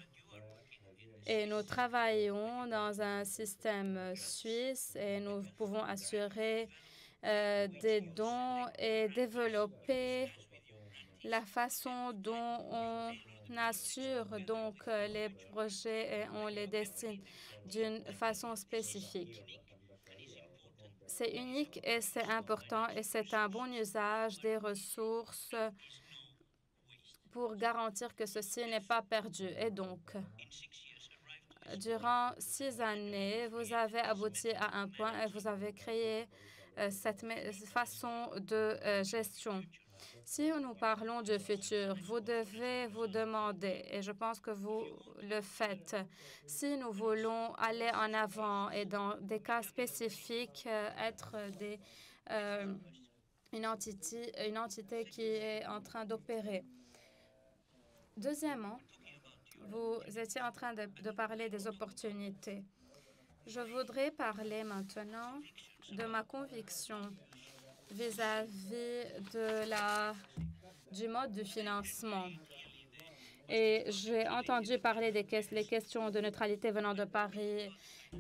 Et nous travaillons dans un système suisse et nous pouvons assurer des dons et développer la façon dont on assure donc les projets et on les destine d'une façon spécifique. C'est unique et c'est important et c'est un bon usage des ressources pour garantir que ceci n'est pas perdu. Et donc, durant 6 années, vous avez abouti à un point et vous avez créé cette façon de gestion. Si nous parlons du futur, vous devez vous demander, et je pense que vous le faites, si nous voulons aller en avant et dans des cas spécifiques, être une entité qui est en train d'opérer. Deuxièmement, vous étiez en train de parler des opportunités. Je voudrais parler maintenant de ma conviction vis-à-vis du mode de financement. Et j'ai entendu parler des questions de neutralité venant de Paris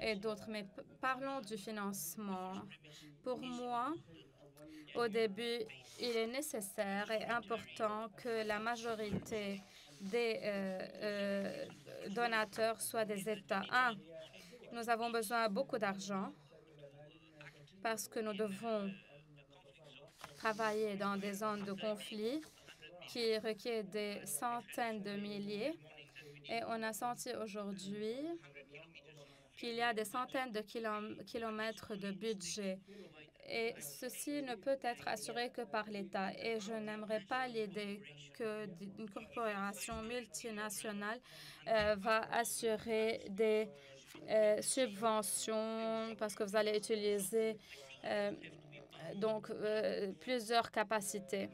et d'autres, mais parlons du financement. Pour moi, au début, il est nécessaire et important que la majorité des donateurs soient des États. Nous avons besoin de beaucoup d'argent parce que nous devons travailler dans des zones de conflit qui requièrent des centaines de milliers. Et on a senti aujourd'hui qu'il y a des centaines de kilomètres de budget. Et ceci ne peut être assuré que par l'État. Et je n'aimerais pas l'idée qu'une corporation multinationale va assurer des subventions parce que vous allez utiliser plusieurs capacités.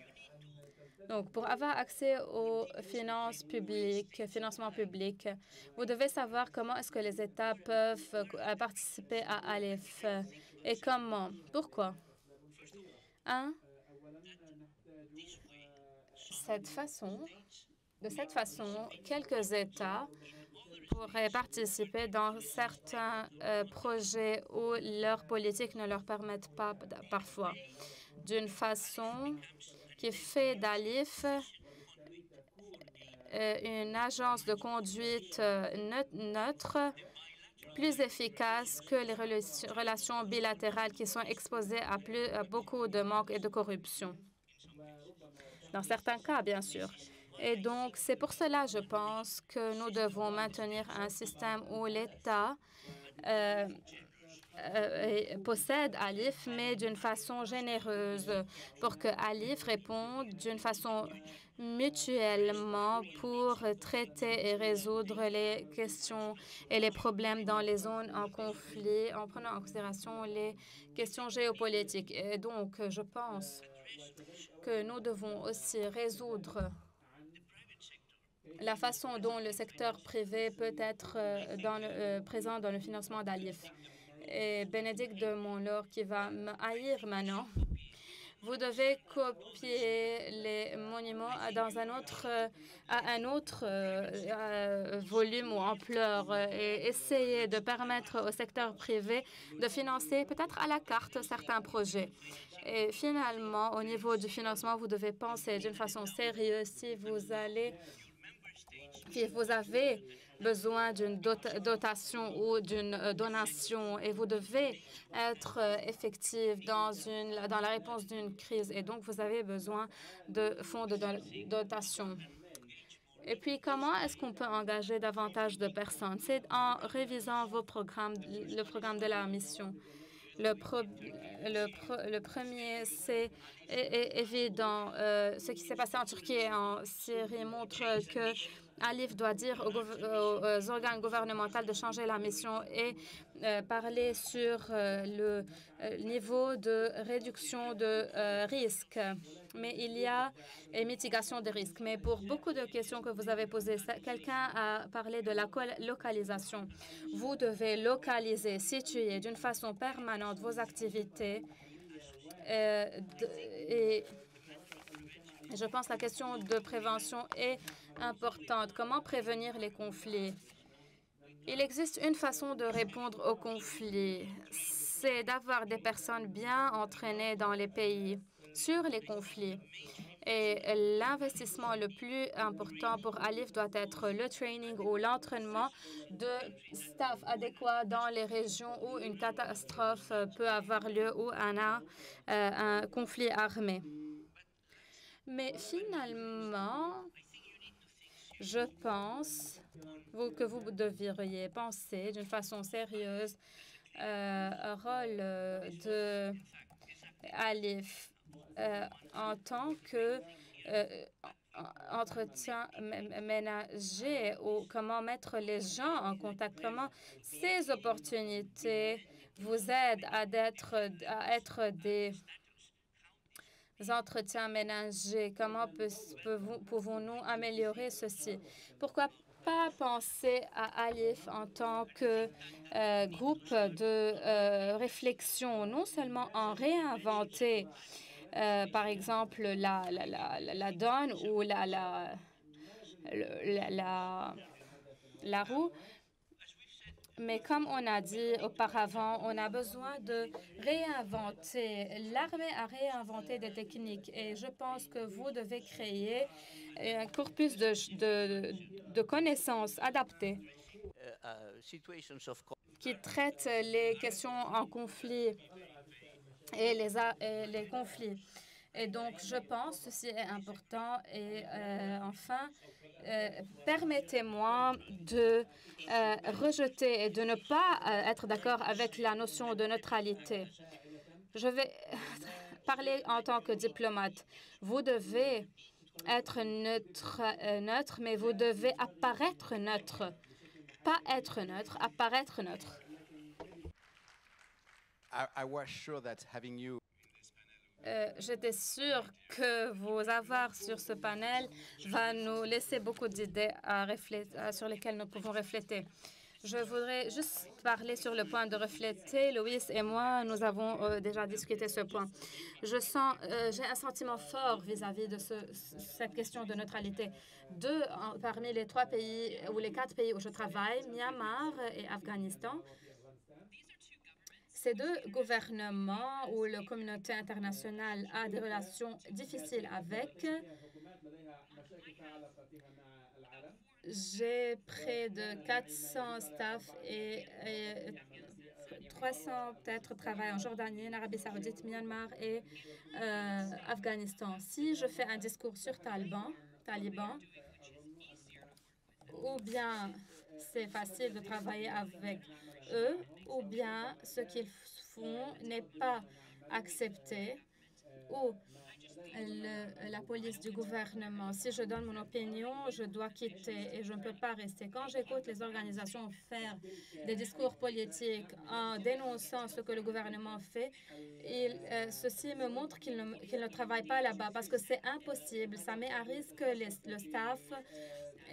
Donc, pour avoir accès aux finances publiques, financement public, vous devez savoir comment est-ce que les États peuvent participer à ALIF et comment. Pourquoi? De cette façon, quelques États pourraient participer dans certains projets où leur politique ne leur permettent pas parfois, d'une façon qui fait d'ALIF une agence de conduite neutre, plus efficace que les relations bilatérales qui sont exposées à beaucoup de manque et de corruption. Dans certains cas, bien sûr. Et donc, c'est pour cela, je pense, que nous devons maintenir un système où l'État possède ALIF, mais d'une façon généreuse, pour que ALIF réponde d'une façon mutuellement pour traiter et résoudre les questions et les problèmes dans les zones en conflit, en prenant en considération les questions géopolitiques. Et donc, je pense que nous devons aussi résoudre la façon dont le secteur privé peut être présent dans le financement d'ALIF. Et Bénédicte de Montlort, qui va me haïr maintenant, vous devez copier les monuments dans un autre volume ou ampleur et essayer de permettre au secteur privé de financer peut-être à la carte certains projets. Et finalement, au niveau du financement, vous devez penser d'une façon sérieuse si vous avez besoin d'une dotation ou d'une donation et vous devez être effectif dans la réponse d'une crise et donc vous avez besoin de fonds de dotation. Et puis, comment est-ce qu'on peut engager davantage de personnes? C'est en révisant le programme de la mission. Le premier, c'est évident. Ce qui s'est passé en Turquie et en Syrie montre que ALIF doit dire aux organes gouvernementaux de changer la mission et parler sur le niveau de réduction de risques. Mais il y a une mitigation des risques. Mais pour beaucoup de questions que vous avez posées, quelqu'un a parlé de la localisation. Vous devez localiser, situer d'une façon permanente vos activités et je pense que la question de prévention est importante. Comment prévenir les conflits? Il existe une façon de répondre aux conflits, c'est d'avoir des personnes bien entraînées dans les pays sur les conflits. Et l'investissement le plus important pour ALIF doit être le training ou l'entraînement de staff adéquat dans les régions où une catastrophe peut avoir lieu ou un conflit armé. Mais finalement, je pense que vous devriez penser d'une façon sérieuse au rôle de ALIF en tant que entretien ménager ou comment mettre les gens en contact, comment ces opportunités vous aident à être des entretiens ménagers. Comment pouvons-nous améliorer ceci? Pourquoi pas penser à ALIF en tant que groupe de réflexion, non seulement en réinventer, par exemple, la donne ou la roue, mais comme on a dit auparavant, on a besoin de réinventer. L'armée a réinventé des techniques et je pense que vous devez créer un corpus de connaissances adaptées qui traite les questions en conflit et les conflits. Et donc, je pense que ceci est important. Et enfin, permettez-moi de rejeter et de ne pas être d'accord avec la notion de neutralité. Je vais parler en tant que diplomate. Vous devez être neutre, mais vous devez apparaître neutre. pas être neutre, à paraître neutre. I was sure that having you J'étais sûre que vos avoirs sur ce panel va nous laisser beaucoup d'idées sur lesquelles nous pouvons refléter. Je voudrais juste parler sur le point de refléter. Louis et moi, nous avons déjà discuté ce point. J'ai un sentiment fort vis-à-vis de cette question de neutralité. Parmi les 3 pays ou les 4 pays où je travaille, Myanmar et Afghanistan, ces 2 gouvernements où la communauté internationale a des relations difficiles avec. J'ai près de 400 staff et 300 peut-être travaillent en Jordanie, en Arabie Saoudite, Myanmar et Afghanistan. Si je fais un discours sur Taliban, ou bien c'est facile de travailler avec eux, ou bien ce qu'ils font n'est pas accepté, ou la police du gouvernement. Si je donne mon opinion, je dois quitter et je ne peux pas rester. Quand j'écoute les organisations faire des discours politiques en dénonçant ce que le gouvernement fait, ceci me montre qu'ils ne travaillent pas là-bas parce que c'est impossible. Ça met à risque le staff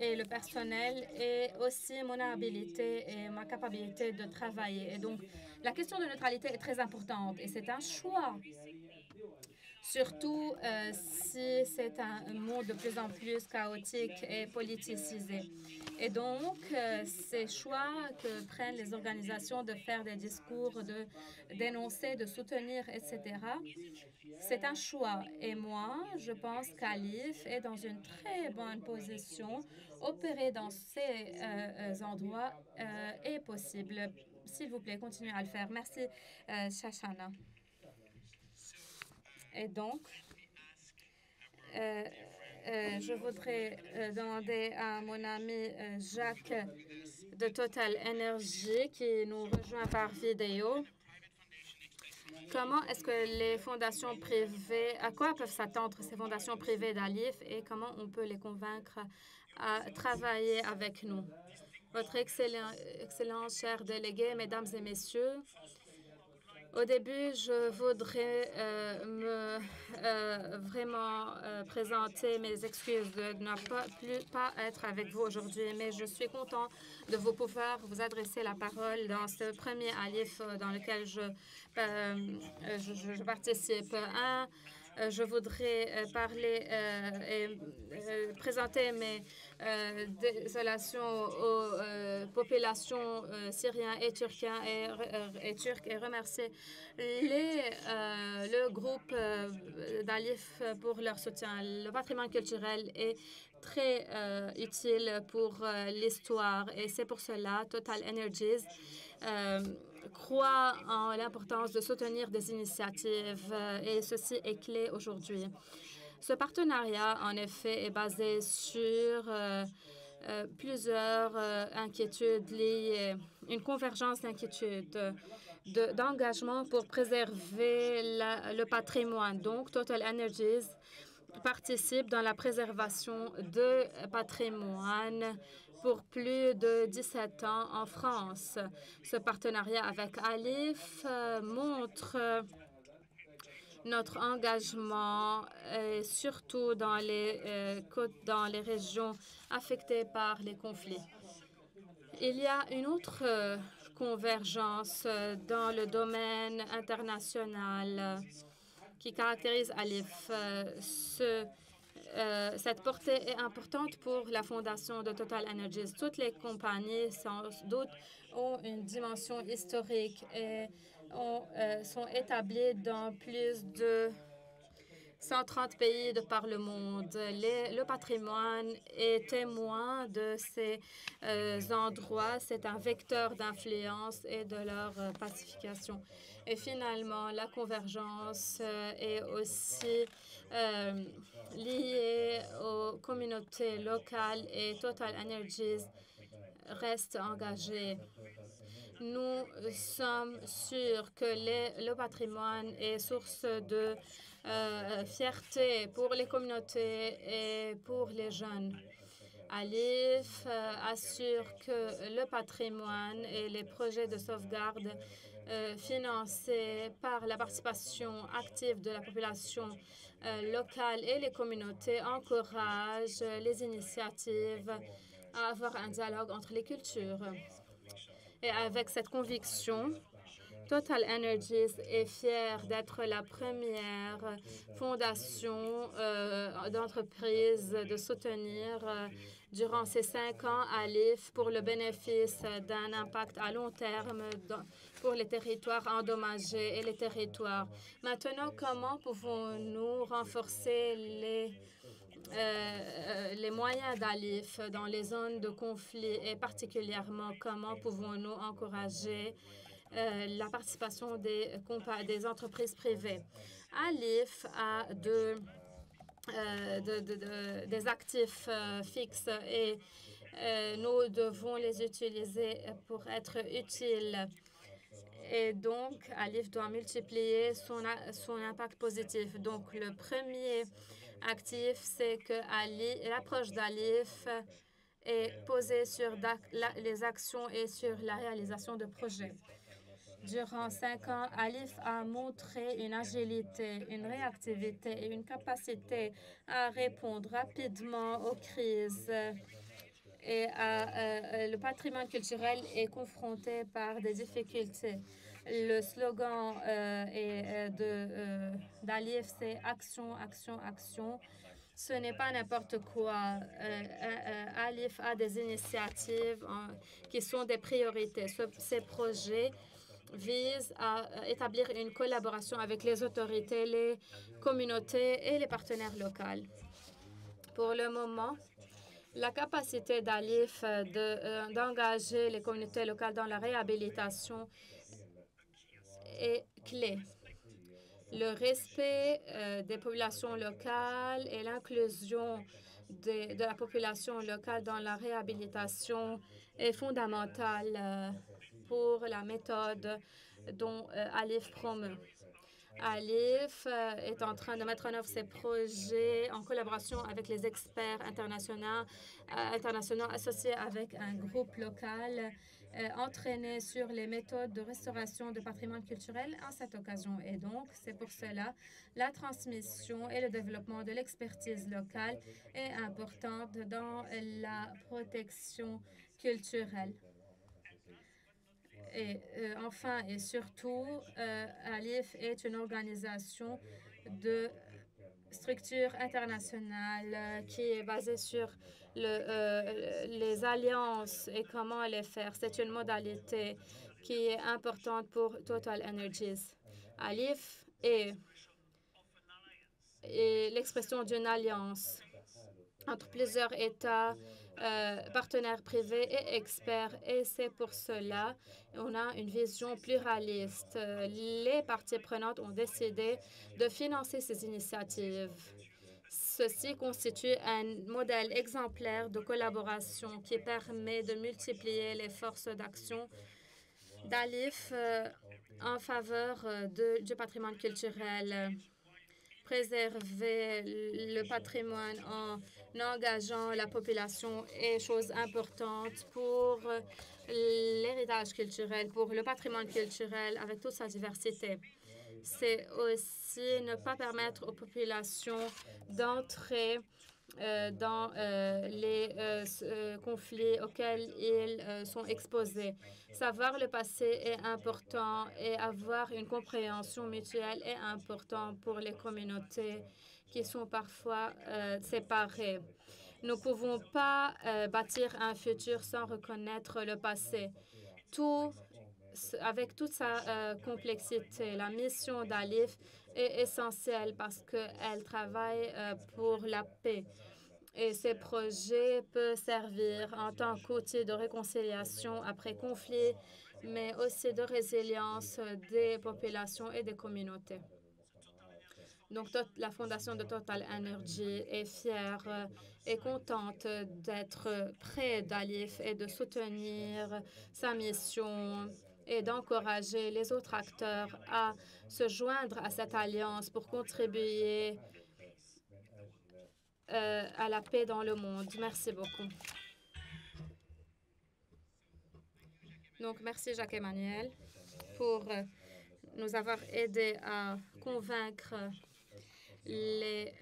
et le personnel et aussi mon habilité et ma capacité de travailler. Et donc, la question de neutralité est très importante et c'est un choix. Surtout si c'est un monde de plus en plus chaotique et politisé. Et donc, ces choix que prennent les organisations de faire des discours, de dénoncer, de soutenir, etc., c'est un choix. Et moi, je pense qu'Alif est dans une très bonne position. Opérer dans ces endroits est possible. S'il vous plaît, continuez à le faire. Merci, Shashana. Et donc, je voudrais demander à mon ami Jacques de Total Energy qui nous rejoint par vidéo. Comment est-ce que les fondations privées, à quoi peuvent s'attendre ces fondations privées d'Alif et comment on peut les convaincre à travailler avec nous? Votre Excellence, chers délégués, Mesdames et Messieurs, au début, je voudrais vraiment présenter mes excuses de ne pas être avec vous aujourd'hui, mais je suis content de pouvoir vous adresser la parole dans ce premier Alif dans lequel je participe. Je voudrais parler et présenter mes désolations aux populations syriennes et turques et remercier le groupe d'Alif pour leur soutien. Le patrimoine culturel est très utile pour l'histoire et c'est pour cela Total Energies croit en l'importance de soutenir des initiatives et ceci est clé aujourd'hui. Ce partenariat, en effet, est basé sur plusieurs inquiétudes liées, une convergence d'inquiétudes, d'engagement pour préserver le patrimoine. Donc, Total Energies participe dans la préservation de patrimoine pour plus de 17 ans en France. Ce partenariat avec Alif montre notre engagement, surtout dans les régions affectées par les conflits. Il y a une autre convergence dans le domaine international qui caractérise Alif. Cette portée est importante pour la fondation de Total Energies. Toutes les compagnies, sans doute, ont une dimension historique et sont établies dans plus de 130 pays de par le monde. Le patrimoine est témoin de ces endroits. C'est un vecteur d'influence et de leur pacification. Et finalement, la convergence est aussi liée aux communautés locales et Total Energies reste engagé. Nous sommes sûrs que le patrimoine est source de fierté pour les communautés et pour les jeunes. ALIF assure que le patrimoine et les projets de sauvegarde financés par la participation active de la population locale et les communautés encouragent les initiatives à avoir un dialogue entre les cultures. Et avec cette conviction, Total Energies est fière d'être la première fondation d'entreprise de soutenir durant ces 5 ans ALIF pour le bénéfice d'un impact à long terme pour les territoires endommagés et les territoires. Maintenant, comment pouvons-nous renforcer les moyens d'ALIF dans les zones de conflit et particulièrement comment pouvons-nous encourager la participation des entreprises privées? ALIF a des actifs fixes et nous devons les utiliser pour être utiles. Et donc, ALIF doit multiplier son impact positif. Donc, le premier actif, c'est que l'approche d'ALIF est posée sur les actions et sur la réalisation de projets. Durant 5 ans, ALIF a montré une agilité, une réactivité et une capacité à répondre rapidement aux crises. Et le patrimoine culturel est confronté par des difficultés. Le slogan d'ALIF, c'est « Action, action, action ». Ce n'est pas n'importe quoi. ALIF a des initiatives qui sont des priorités. Ces projets visent à établir une collaboration avec les autorités, les communautés et les partenaires locaux. Pour le moment, la capacité d'ALIF d'engager les communautés locales dans la réhabilitation est clé. Le respect des populations locales et l'inclusion de la population locale dans la réhabilitation est fondamentale pour la méthode dont ALIF promeut. ALIF est en train de mettre en œuvre ces projets en collaboration avec les experts internationaux associés avec un groupe local entraîné sur les méthodes de restauration de patrimoine culturel à cette occasion. Et donc, c'est pour cela la transmission et le développement de l'expertise locale est importante dans la protection culturelle. Et enfin et surtout, ALIF est une organisation de structure internationale qui est basée sur les alliances et comment les faire. C'est une modalité qui est importante pour Total Energies. ALIF est l'expression d'une alliance entre plusieurs États, partenaires privés et experts. Et c'est pour cela qu'on a une vision pluraliste. Les parties prenantes ont décidé de financer ces initiatives. Ceci constitue un modèle exemplaire de collaboration qui permet de multiplier les forces d'action d'ALIF en faveur du patrimoine culturel. Préserver le patrimoine en engageant la population est chose importante pour l'héritage culturel, pour le patrimoine culturel avec toute sa diversité. C'est aussi ne pas permettre aux populations d'entrer dans les conflits auxquels ils sont exposés. Savoir le passé est important et avoir une compréhension mutuelle est important pour les communautés qui sont parfois séparées. Nous ne pouvons pas bâtir un futur sans reconnaître le passé. Avec toute sa complexité, la mission d'ALIF est essentielle parce qu'elle travaille pour la paix. Et ces projets peuvent servir en tant qu'outil de réconciliation après conflit, mais aussi de résilience des populations et des communautés. Donc, la Fondation de Total Energy est fière et contente d'être près d'ALIF et de soutenir sa mission et d'encourager les autres acteurs à se joindre à cette alliance pour contribuer à la paix dans le monde. Merci beaucoup. Donc, merci Jacques-Emmanuel pour nous avoir aidés à convaincre les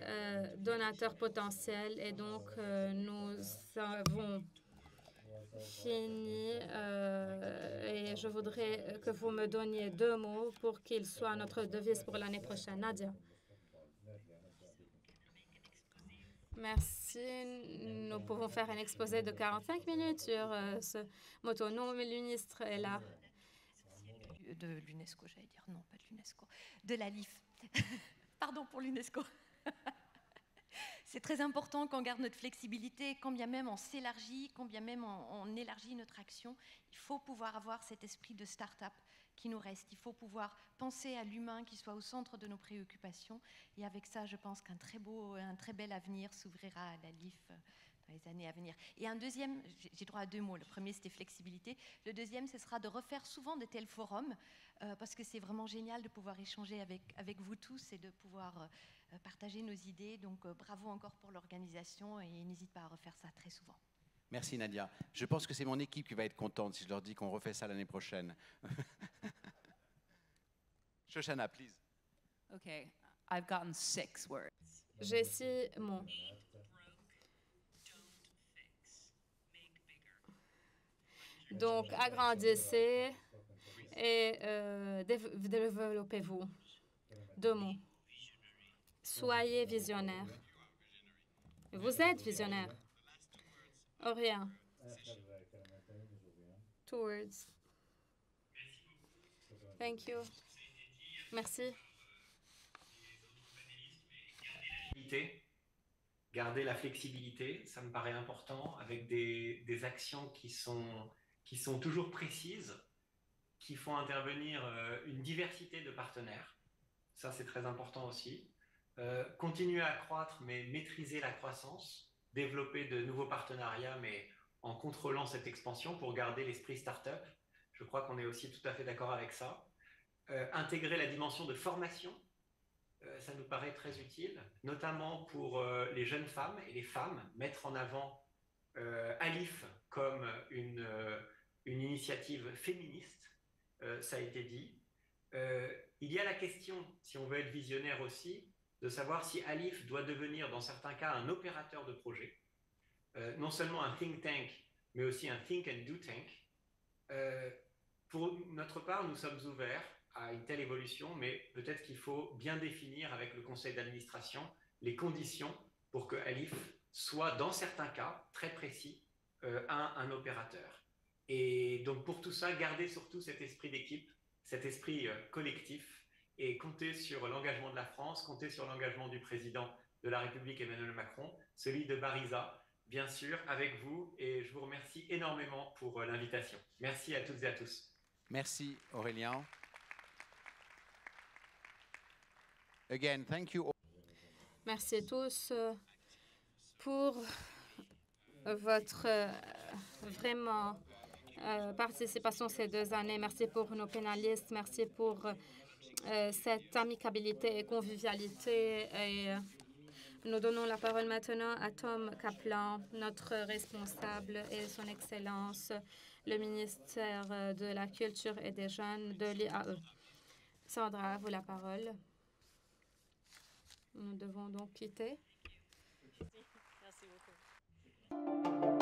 donateurs potentiels. Et donc, nous avons fini. Et je voudrais que vous me donniez 2 mots pour qu'il soit notre devise pour l'année prochaine. Nadia. Merci. Nous pouvons faire un exposé de 45 minutes sur ce motto. Non, mais le ministre est là. De l'UNESCO, j'allais dire. Non, pas de l'UNESCO. De la LIF. Pardon pour l'UNESCO. C'est très important qu'on garde notre flexibilité, quand bien même on s'élargit, quand bien même on élargit notre action. Il faut pouvoir avoir cet esprit de start-up qui nous reste. Il faut pouvoir penser à l'humain qui soit au centre de nos préoccupations. Et avec ça, je pense qu'un très bel avenir s'ouvrira à la LIF dans les années à venir. Et un deuxième, j'ai droit à 2 mots. Le premier, c'était flexibilité. Le deuxième, ce sera de refaire souvent de tels forums, parce que c'est vraiment génial de pouvoir échanger avec vous tous et de pouvoir partager nos idées. Donc, bravo encore pour l'organisation et n'hésite pas à refaire ça très souvent. Merci Nadia. Je pense que c'est mon équipe qui va être contente si je leur dis qu'on refait ça l'année prochaine. Shoshana, please. Okay, I've gotten 6 words. J'ai 6 mots. Donc, agrandissez et développez-vous. 2 mots. Soyez visionnaire. Vous êtes visionnaire. Aurélien. 2 words. Thank you. Merci. Garder la flexibilité, ça me paraît important, avec des actions qui sont toujours précises, qui font intervenir une diversité de partenaires. Ça, c'est très important aussi. Continuer à croître, mais maîtriser la croissance, développer de nouveaux partenariats, mais en contrôlant cette expansion pour garder l'esprit start-up. Je crois qu'on est aussi tout à fait d'accord avec ça. Intégrer la dimension de formation, ça nous paraît très utile, notamment pour les jeunes femmes et les femmes, mettre en avant Alif comme une initiative féministe, ça a été dit. Il y a la question, si on veut être visionnaire aussi, de savoir si Alif doit devenir, dans certains cas, un opérateur de projet, non seulement un think tank, mais aussi un think and do tank. Pour notre part, nous sommes ouverts à une telle évolution, mais peut-être qu'il faut bien définir avec le conseil d'administration les conditions pour que Alif soit, dans certains cas, très précis, un opérateur. Et donc, pour tout ça, garder surtout cet esprit d'équipe, cet esprit collectif, et compter sur l'engagement de la France, compter sur l'engagement du président de la République Emmanuel Macron, celui de Bariza, bien sûr, avec vous, et je vous remercie énormément pour l'invitation. Merci à toutes et à tous. Merci Aurélien. Again, thank you. Merci à tous pour votre vraiment participation ces 2 années. Merci pour nos pénalistes. Merci pour cette amicabilité et convivialité. Et nous donnons la parole maintenant à Tom Kaplan, notre responsable, et son Excellence, le ministère de la Culture et des Jeunes de l'IAE. Sandra, à vous la parole. Nous devons donc quitter. Merci beaucoup.